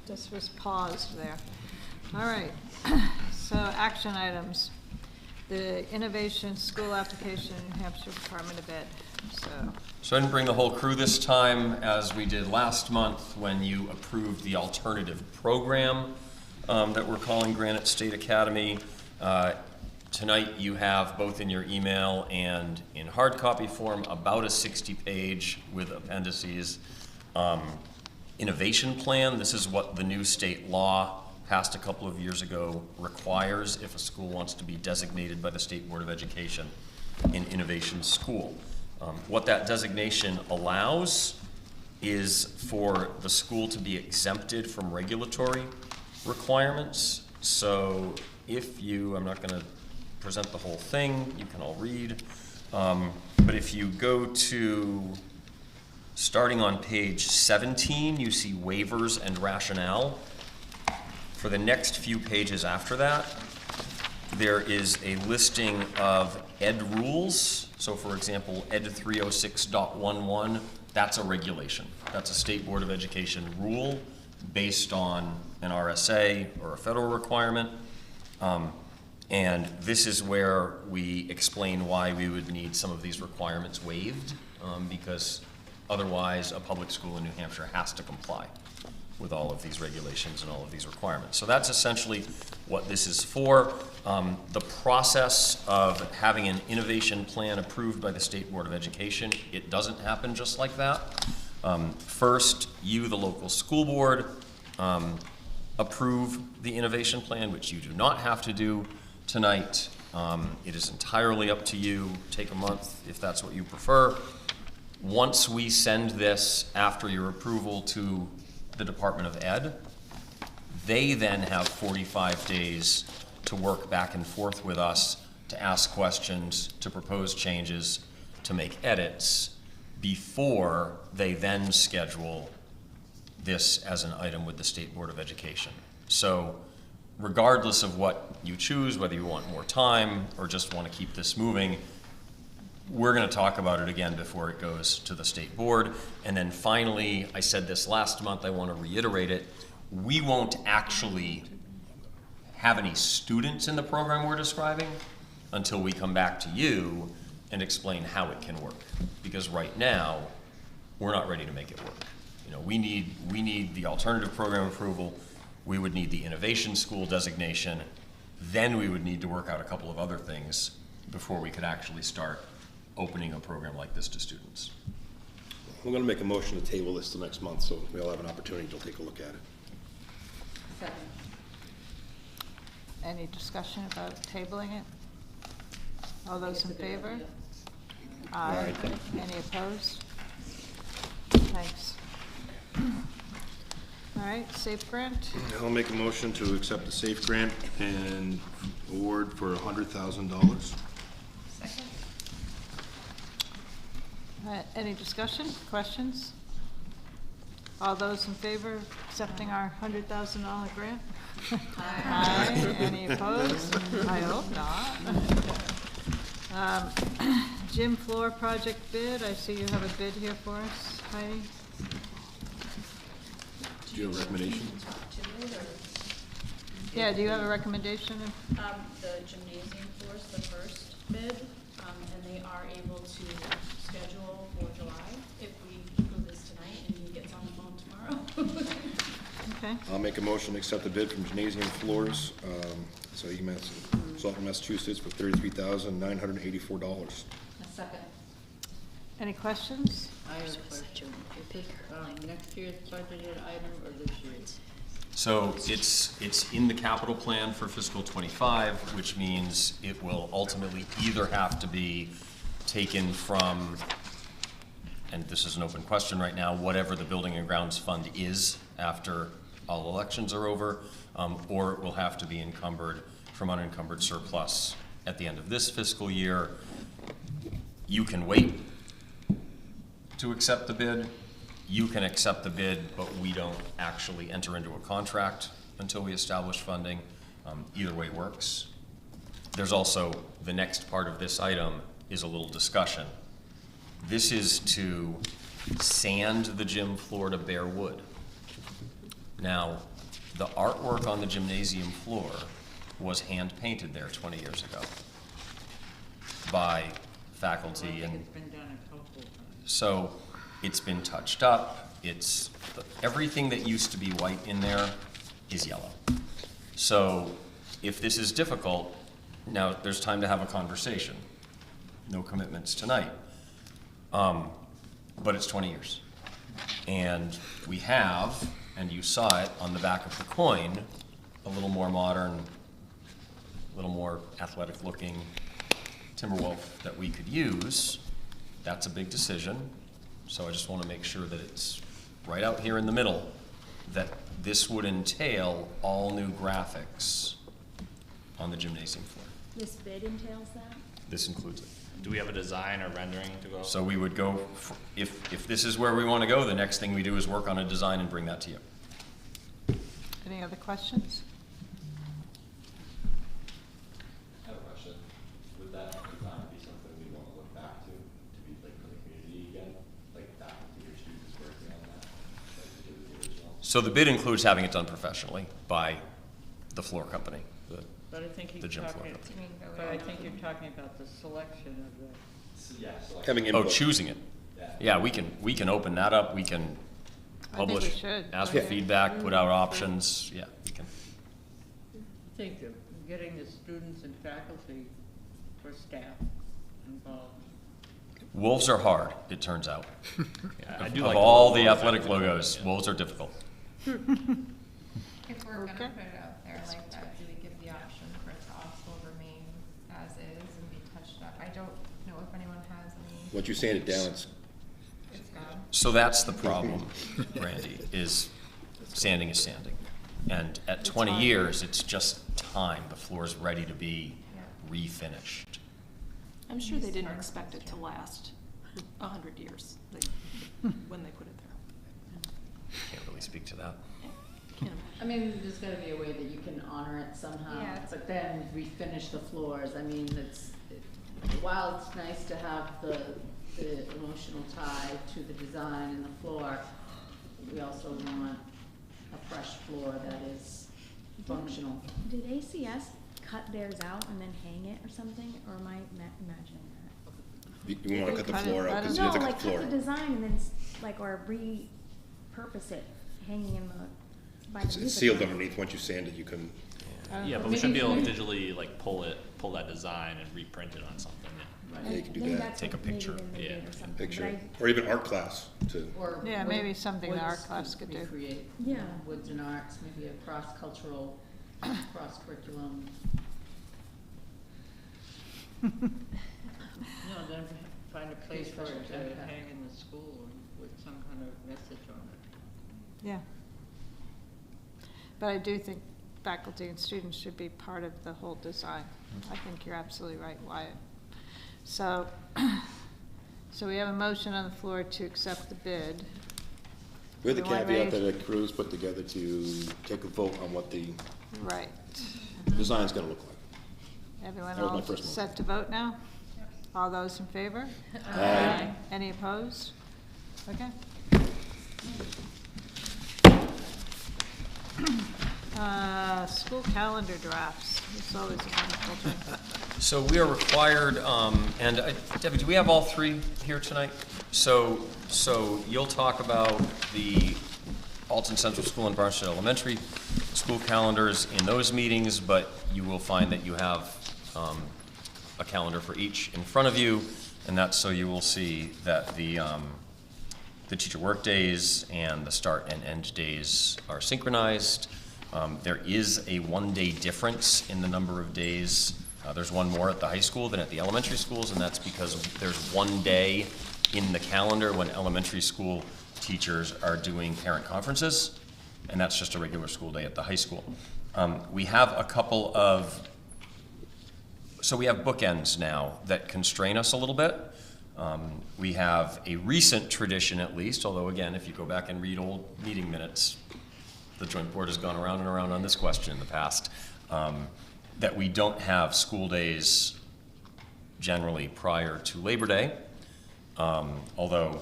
Just was paused there. All right, so action items. The Innovation School Application, New Hampshire Department of Ed, So I didn't bring the whole crew this time, as we did last month when you approved the alternative program that we're calling Granite State Academy. Tonight you have, both in your email and in hard copy form, about a 60-page with appendices innovation plan. This is what the new state law passed a couple of years ago requires if a school wants to be designated by the State Board of Education an innovation school. What that designation allows is for the school to be exempted from regulatory requirements. So if you, I'm not going to present the whole thing, you can all read, but if you go to, starting on page 17, you see waivers and rationale. For the next few pages after that, there is a listing of ed rules. So for example, ed 306.11, that's a regulation. That's a State Board of Education rule based on an RSA or a federal requirement. And this is where we explain why we would need some of these requirements waived, because otherwise a public school in New Hampshire has to comply with all of these regulations and all of these requirements. So that's essentially what this is for. The process of having an innovation plan approved by the State Board of Education, it doesn't happen just like that. First, you, the local school board, approve the innovation plan, which you do not have to do tonight. It is entirely up to you. Take a month if that's what you prefer. Once we send this after your approval to the Department of Ed, they then have 45 days to work back and forth with us, to ask questions, to propose changes, to make edits, before they then schedule this as an item with the State Board of Education. So regardless of what you choose, whether you want more time or just want to keep this moving, we're going to talk about it again before it goes to the state board. And then finally, I said this last month, I want to reiterate it, we won't actually have any students in the program we're describing until we come back to you and explain how it can work. Because right now, we're not ready to make it work. You know, we need the alternative program approval, we would need the innovation school designation, then we would need to work out a couple of other things before we could actually start opening a program like this to students. We're going to make a motion to table this till next month, so we all have an opportunity to take a look at it. Second. any discussion about tabling it? All those in favor? Aye. Any opposed? Thanks. All right, SAFE grant? I'll make a motion to accept the SAFE grant and award for $100,000. Second. Any discussion, questions? All those in favor of accepting our $100,000 grant? Aye. Any opposed? I hope not. Gym floor project bid, I see you have a bid here for us, Heidi. Do you have a recommendation? Yeah, do you have a recommendation? The gymnasium floor is the first bid, and they are able to schedule for July if we approve this tonight and he gets on the phone tomorrow. Okay. I'll make a motion to accept the bid from Gymnasium Floors, Salton, Massachusetts, for $33,984. A second. Any questions? I have a question. Is this, next year's budgeted item or this year's? So it's in the capital plan for fiscal '25, which means it will ultimately either have to be taken from, and this is an open question right now, whatever the building and grounds fund is after all elections are over, or it will have to be encumbered from unencumbered surplus at the end of this fiscal year. You can wait to accept the bid. You can accept the bid, but we don't actually enter into a contract until we establish funding. Either way works. There's also, the next part of this item is a little discussion. This is to sand the gym floor to bare wood. Now, the artwork on the gymnasium floor was hand-painted there 20 years ago by faculty and It's been done a couple times. so it's been touched up. Everything that used to be white in there is yellow. So if this is difficult, now there's time to have a conversation. No commitments tonight. But it's 20 years. And we have, and you saw it on the back of the coin, a little more modern, a little more athletic looking Timberwolf that we could use. That's a big decision. So I just want to make sure that it's right out here in the middle, that this would entail all new graphics on the gymnasium floor. This bid entails that? This includes it. Do we have a design or rendering to go? So we would go, if this is where we want to go, the next thing we do is work on a design and bring that to you. Any other questions? I have a question. Would that design be something we want to look back to be like for the community again? Like faculty or students working on that, like we did with the original? So the bid includes having it done professionally by the floor company, But I think the he's gym floor talking, company. but I think you're talking about the selection of the. Yeah, so like. Having Oh, input. choosing it. Yeah, we can open that up, we can I think we publish, should. ask for Okay. feedback, put out options, yeah, we can. I think of getting the students and faculty for staff involved. Wolves are hard, it turns out. Yeah, I Of do like all the logo athletic effect. logos, Yeah. wolves are difficult. If we're Okay. gonna put it out there like that, do we give the option for it to also remain as is and be touched up? I don't know if anyone has any. Once you sand it down, It's gone. So that's the problem, Randy, is sanding is sanding. And at 20 years, it's just time. The floor's ready to be refinished. I'm sure they didn't expect it to last 100 years, when they put it there. Can't really speak to that. Can't imagine. I mean, there's gotta be a way that you can honor it somehow, Yeah, it's- but then refinish the floors. I mean, while it's nice to have the emotional tie to the design and the floor, we also want a fresh floor that is functional. Did ACS cut theirs out and then hang it or something, or am I imagining that? you want to cut the Cut it, floor I out because don't you have No, to like cut the floor. cut the design and then or repurpose it, hanging in the, by the It's music sealed room. underneath. Once you sand it, you can. Yeah, but we should be able to digitally like pull that design and reprint it on something. Yeah, you can do Maybe that. that's Take a what maybe picture. then they Yeah. did or something, but Picture, I- or even art class to. Or Yeah, wood- maybe something the art woods class could do. recreate, Yeah. Woods and arts, maybe a cross-cultural, cross-curriculum. No, then find a place for it to Special hang in the school with some kind of message on it. Yeah. But I do think faculty and students should be part of the whole design. I think you're absolutely right, Wyatt. So, so we have a motion on the floor to accept the bid. With the We want caveat Ray- that a crew's put together to take a vote on what the Right. design's gonna look like. Everyone That was my all first motion. set to vote now? All those in favor? Aye. Any opposed? Okay. School calendar drafts. This is always a wonderful thing. So we are required, and Debbie, do we have all three here tonight? So you'll talk about the Alton Central School and Barnstable Elementary school calendars in those meetings, but you will find that you have a calendar for each in front of you. And that's so you will see that the teacher work days and the start and end days are synchronized. There is a one-day difference in the number of days. There's one more at the high school than at the elementary schools, and that's because there's one day in the calendar when elementary school teachers are doing parent conferences, and that's just a regular school day at the high school. We have a couple of, so we have bookends now that constrain us a little bit. We have a recent tradition, at least, although again, if you go back and read old meeting minutes, the joint board has gone around and around on this question in the past, that we don't have school days generally prior to Labor Day, although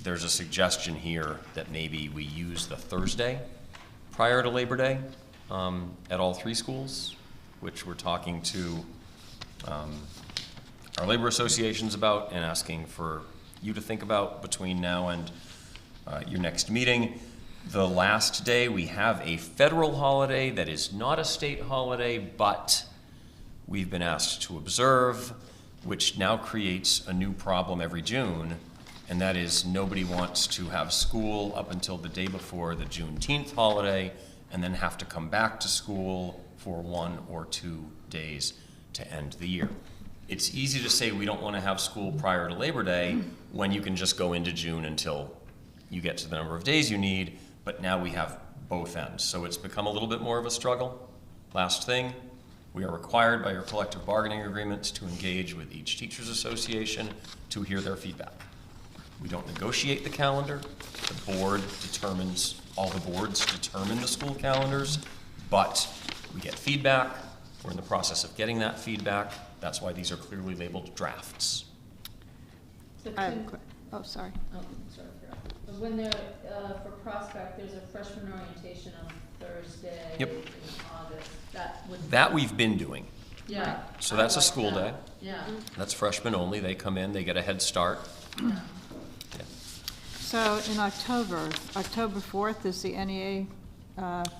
there's a suggestion here that maybe we use the Thursday prior to Labor Day at all 3 schools, which we're talking to our labor associations about and asking for you to think about between now and your next meeting. The last day, we have a federal holiday that is not a state holiday, but we've been asked to observe, which now creates a new problem every June, and that is nobody wants to have school up until the day before the Juneteenth holiday and then have to come back to school for 1 or 2 days to end the year. It's easy to say we don't want to have school prior to Labor Day when you can just go into June until you get to the number of days you need, but now we have both ends. So it's become a little bit more of a struggle. Last thing, we are required by our collective bargaining agreements to engage with each teachers association to hear their feedback. We don't negotiate the calendar. The board determines, all the boards determine the school calendars, but we get feedback. We're in the process of getting that feedback. That's why these are clearly labeled drafts. Oh, sorry. Oh, sorry, I forgot. But when they're, for Prospect, there's a freshman orientation on Thursday Yep. in August. That would. That we've been doing. Yeah. So that's I a like school day. that. Yeah. That's freshmen only. They come in, they get a head start. Yeah. So in October 4th is the NEA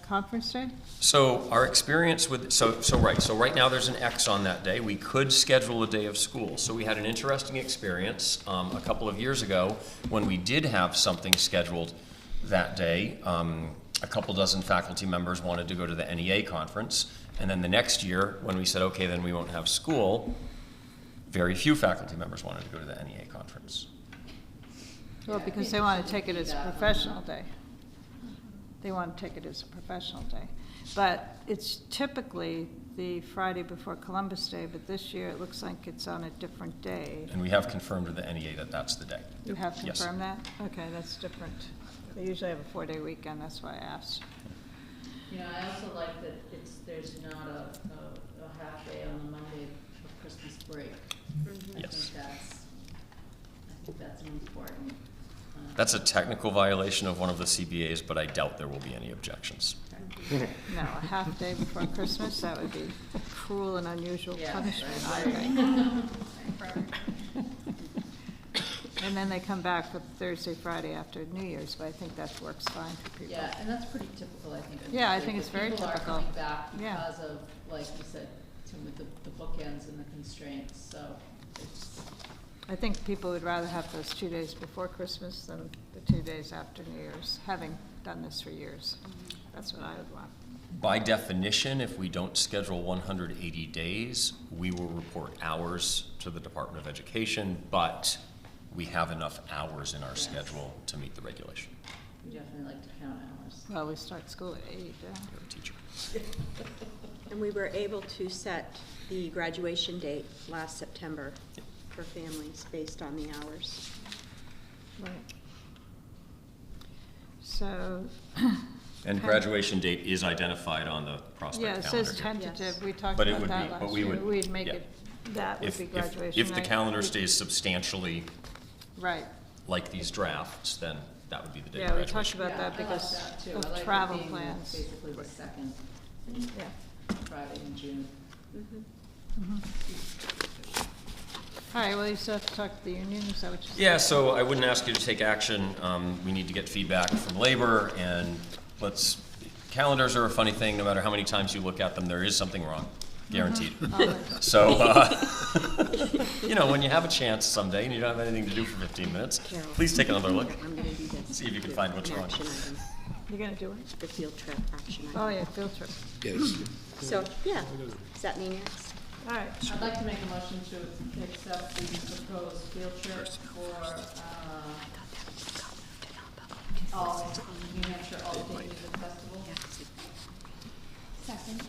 conference day? So our experience with, so right now there's an X on that day. We could schedule a day of school. So we had an interesting experience a couple of years ago when we did have something scheduled that day. A couple dozen faculty members wanted to go to the NEA conference. And then the next year, when we said, okay, then we won't have school, very few faculty members wanted to go to the NEA conference. Well, because they want to take it as a professional day. They want to take it as a professional day. But it's typically the Friday before Columbus Day, but this year it looks like it's on a different day. And we have confirmed with the NEA that that's the day. You have Yes. confirmed that? Okay, that's different. They usually have a 4-day weekend, that's why I asked. You know, I also like that there's not a half day on the Monday of Christmas break. Yes. I think that's important. That's a technical violation of one of the CBAs, but I doubt there will be any objections. No, a half day before Christmas, that would be cruel and unusual Yeah, punishment, I right. think. And then they come back for Thursday, Friday after New Year's, but I think that works fine for people. Yeah, and that's pretty typical, I think. Yeah, I think it's very People are typical. coming back Yeah. because of, like you said, Tim, with the bookends and the constraints, so it's, I think people would rather have those 2 days before Christmas than the 2 days after New Year's, having done this for years. That's what I would want. By definition, if we don't schedule 180 days, we will report hours to the Department of Education, but we have enough hours in our schedule to meet the regulation. we definitely like to count hours. Well, we start school at 8, yeah. You're a teacher. And we were able to set the graduation date last September for families based on the hours. Right. So. And graduation date is identified on the prospect Yeah, it calendar says here. tentative, we talked But it about would that be, but last we year. would. We'd make yeah. it, that would If- be if- graduation. If the night. calendar stays substantially Right. like these drafts, then that would be the day of Yeah, we talked graduation. about Yeah, that I like because that too. I of like it travel being plans. Basically the second Yeah. Friday in June. All right, well, you still have to talk to the union, is that what you said? Yeah, so I wouldn't ask you to take action. We need to get feedback from labor, and calendars are a funny thing. No matter how many times you look at them, there is something wrong. guaranteed. Mhm. So, when you have a chance someday and you don't have anything to do for 15 minutes, please take another look. I'm gonna do this. See if you can find what's An wrong. action item. You're gonna do it? The field trip action item. Oh, yeah, field trip. Yes. So, yeah, does that mean yes? All right, I'd like to make a motion to accept the proposed field trip for, New Hampshire All-State Music Festival. Second.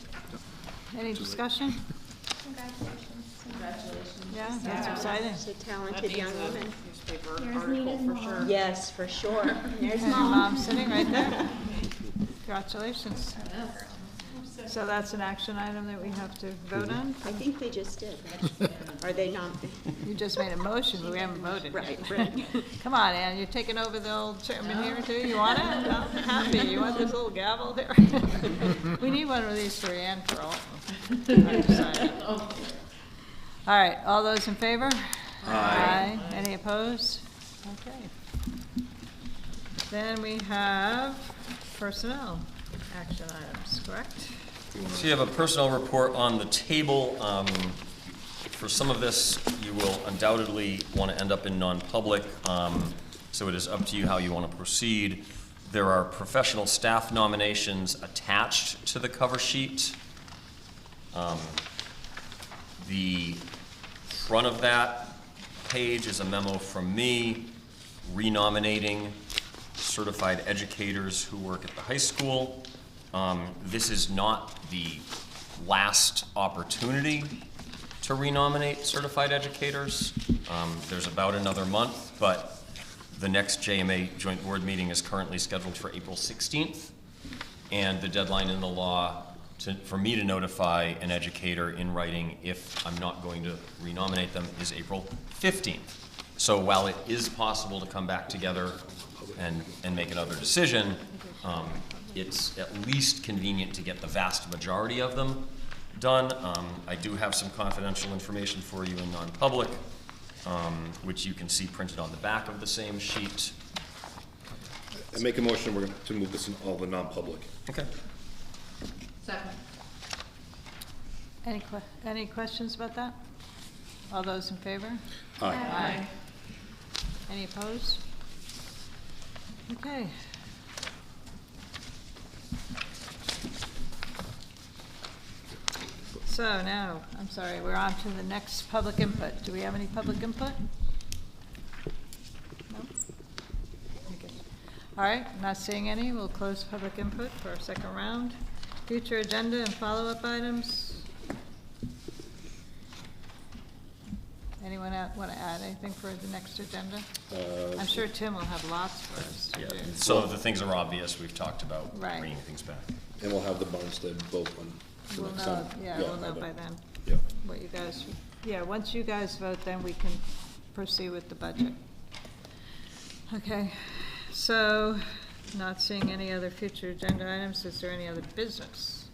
Any discussion? Congratulations. Yeah, that's exciting. She's a talented young woman. Here's Nina's mom. Yes, for sure. There's And your mom. mom's sitting right there. Congratulations. So that's an action item that we have to vote on? I think they just did, right? Are they not? You just made a motion, but we haven't voted. Right, right. Come on, Ann, you're taking over the old chairman here too, you want it? I'm happy, you want this little gavel here? We need one of these for Ann for all of them. I'm excited. All right, all those in favor? Aye. Any opposed? Okay. Then we have personnel action items, correct? So you have a personnel report on the table. For some of this, you will undoubtedly want to end up in non-public, so it is up to you how you want to proceed. There are professional staff nominations attached to the cover sheet. The front of that page is a memo from me renominating certified educators who work at the high school. This is not the last opportunity to renominate certified educators. There's about another month, but the next JMA joint board meeting is currently scheduled for April 16th. And the deadline in the law for me to notify an educator in writing if I'm not going to renominate them is April 15th. So while it is possible to come back together and make another decision, it's at least convenient to get the vast majority of them done. I do have some confidential information for you in non-public, which you can see printed on the back of the same sheet. I make a motion to move this in all the non-public. Okay. Second. Any questions about that? All those in favor? Aye. Aye. Any opposed? Okay. So now, I'm sorry, we're on to the next public input. Do we have any public input? No? Okay. All right, not seeing any, we'll close public input for our second round. Future agenda and follow-up items. Anyone want to add anything for the next agenda? I'm sure Tim will have lots for us to do. So the things are obvious, we've talked about Right. bringing things back. And we'll have the Barnstead vote on the We'll next know, time. yeah, we'll know by then. Yeah. What you guys, once you guys vote, then we can proceed with the budget. Okay, so, not seeing any other future agenda items, is there any other business?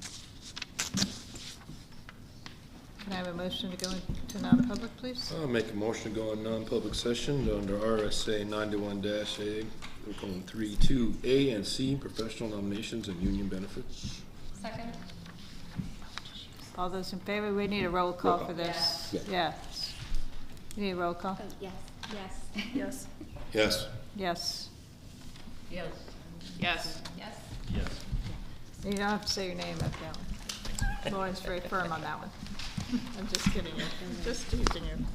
Can I have a motion to go into non-public, please? I'll make a motion to go in non-public session under RSA 91-A, 3(2)A and C, professional nominations and union benefits. Second. All those in favor, we need a roll call for this. Yeah. Yes. You need a roll call? Yes. Yes. Yes. Yes. Yes. Yes. Yes. Yes. Yes. You don't have to say your name at that one. Lauren's very firm on that one. I'm just kidding you, just teasing you.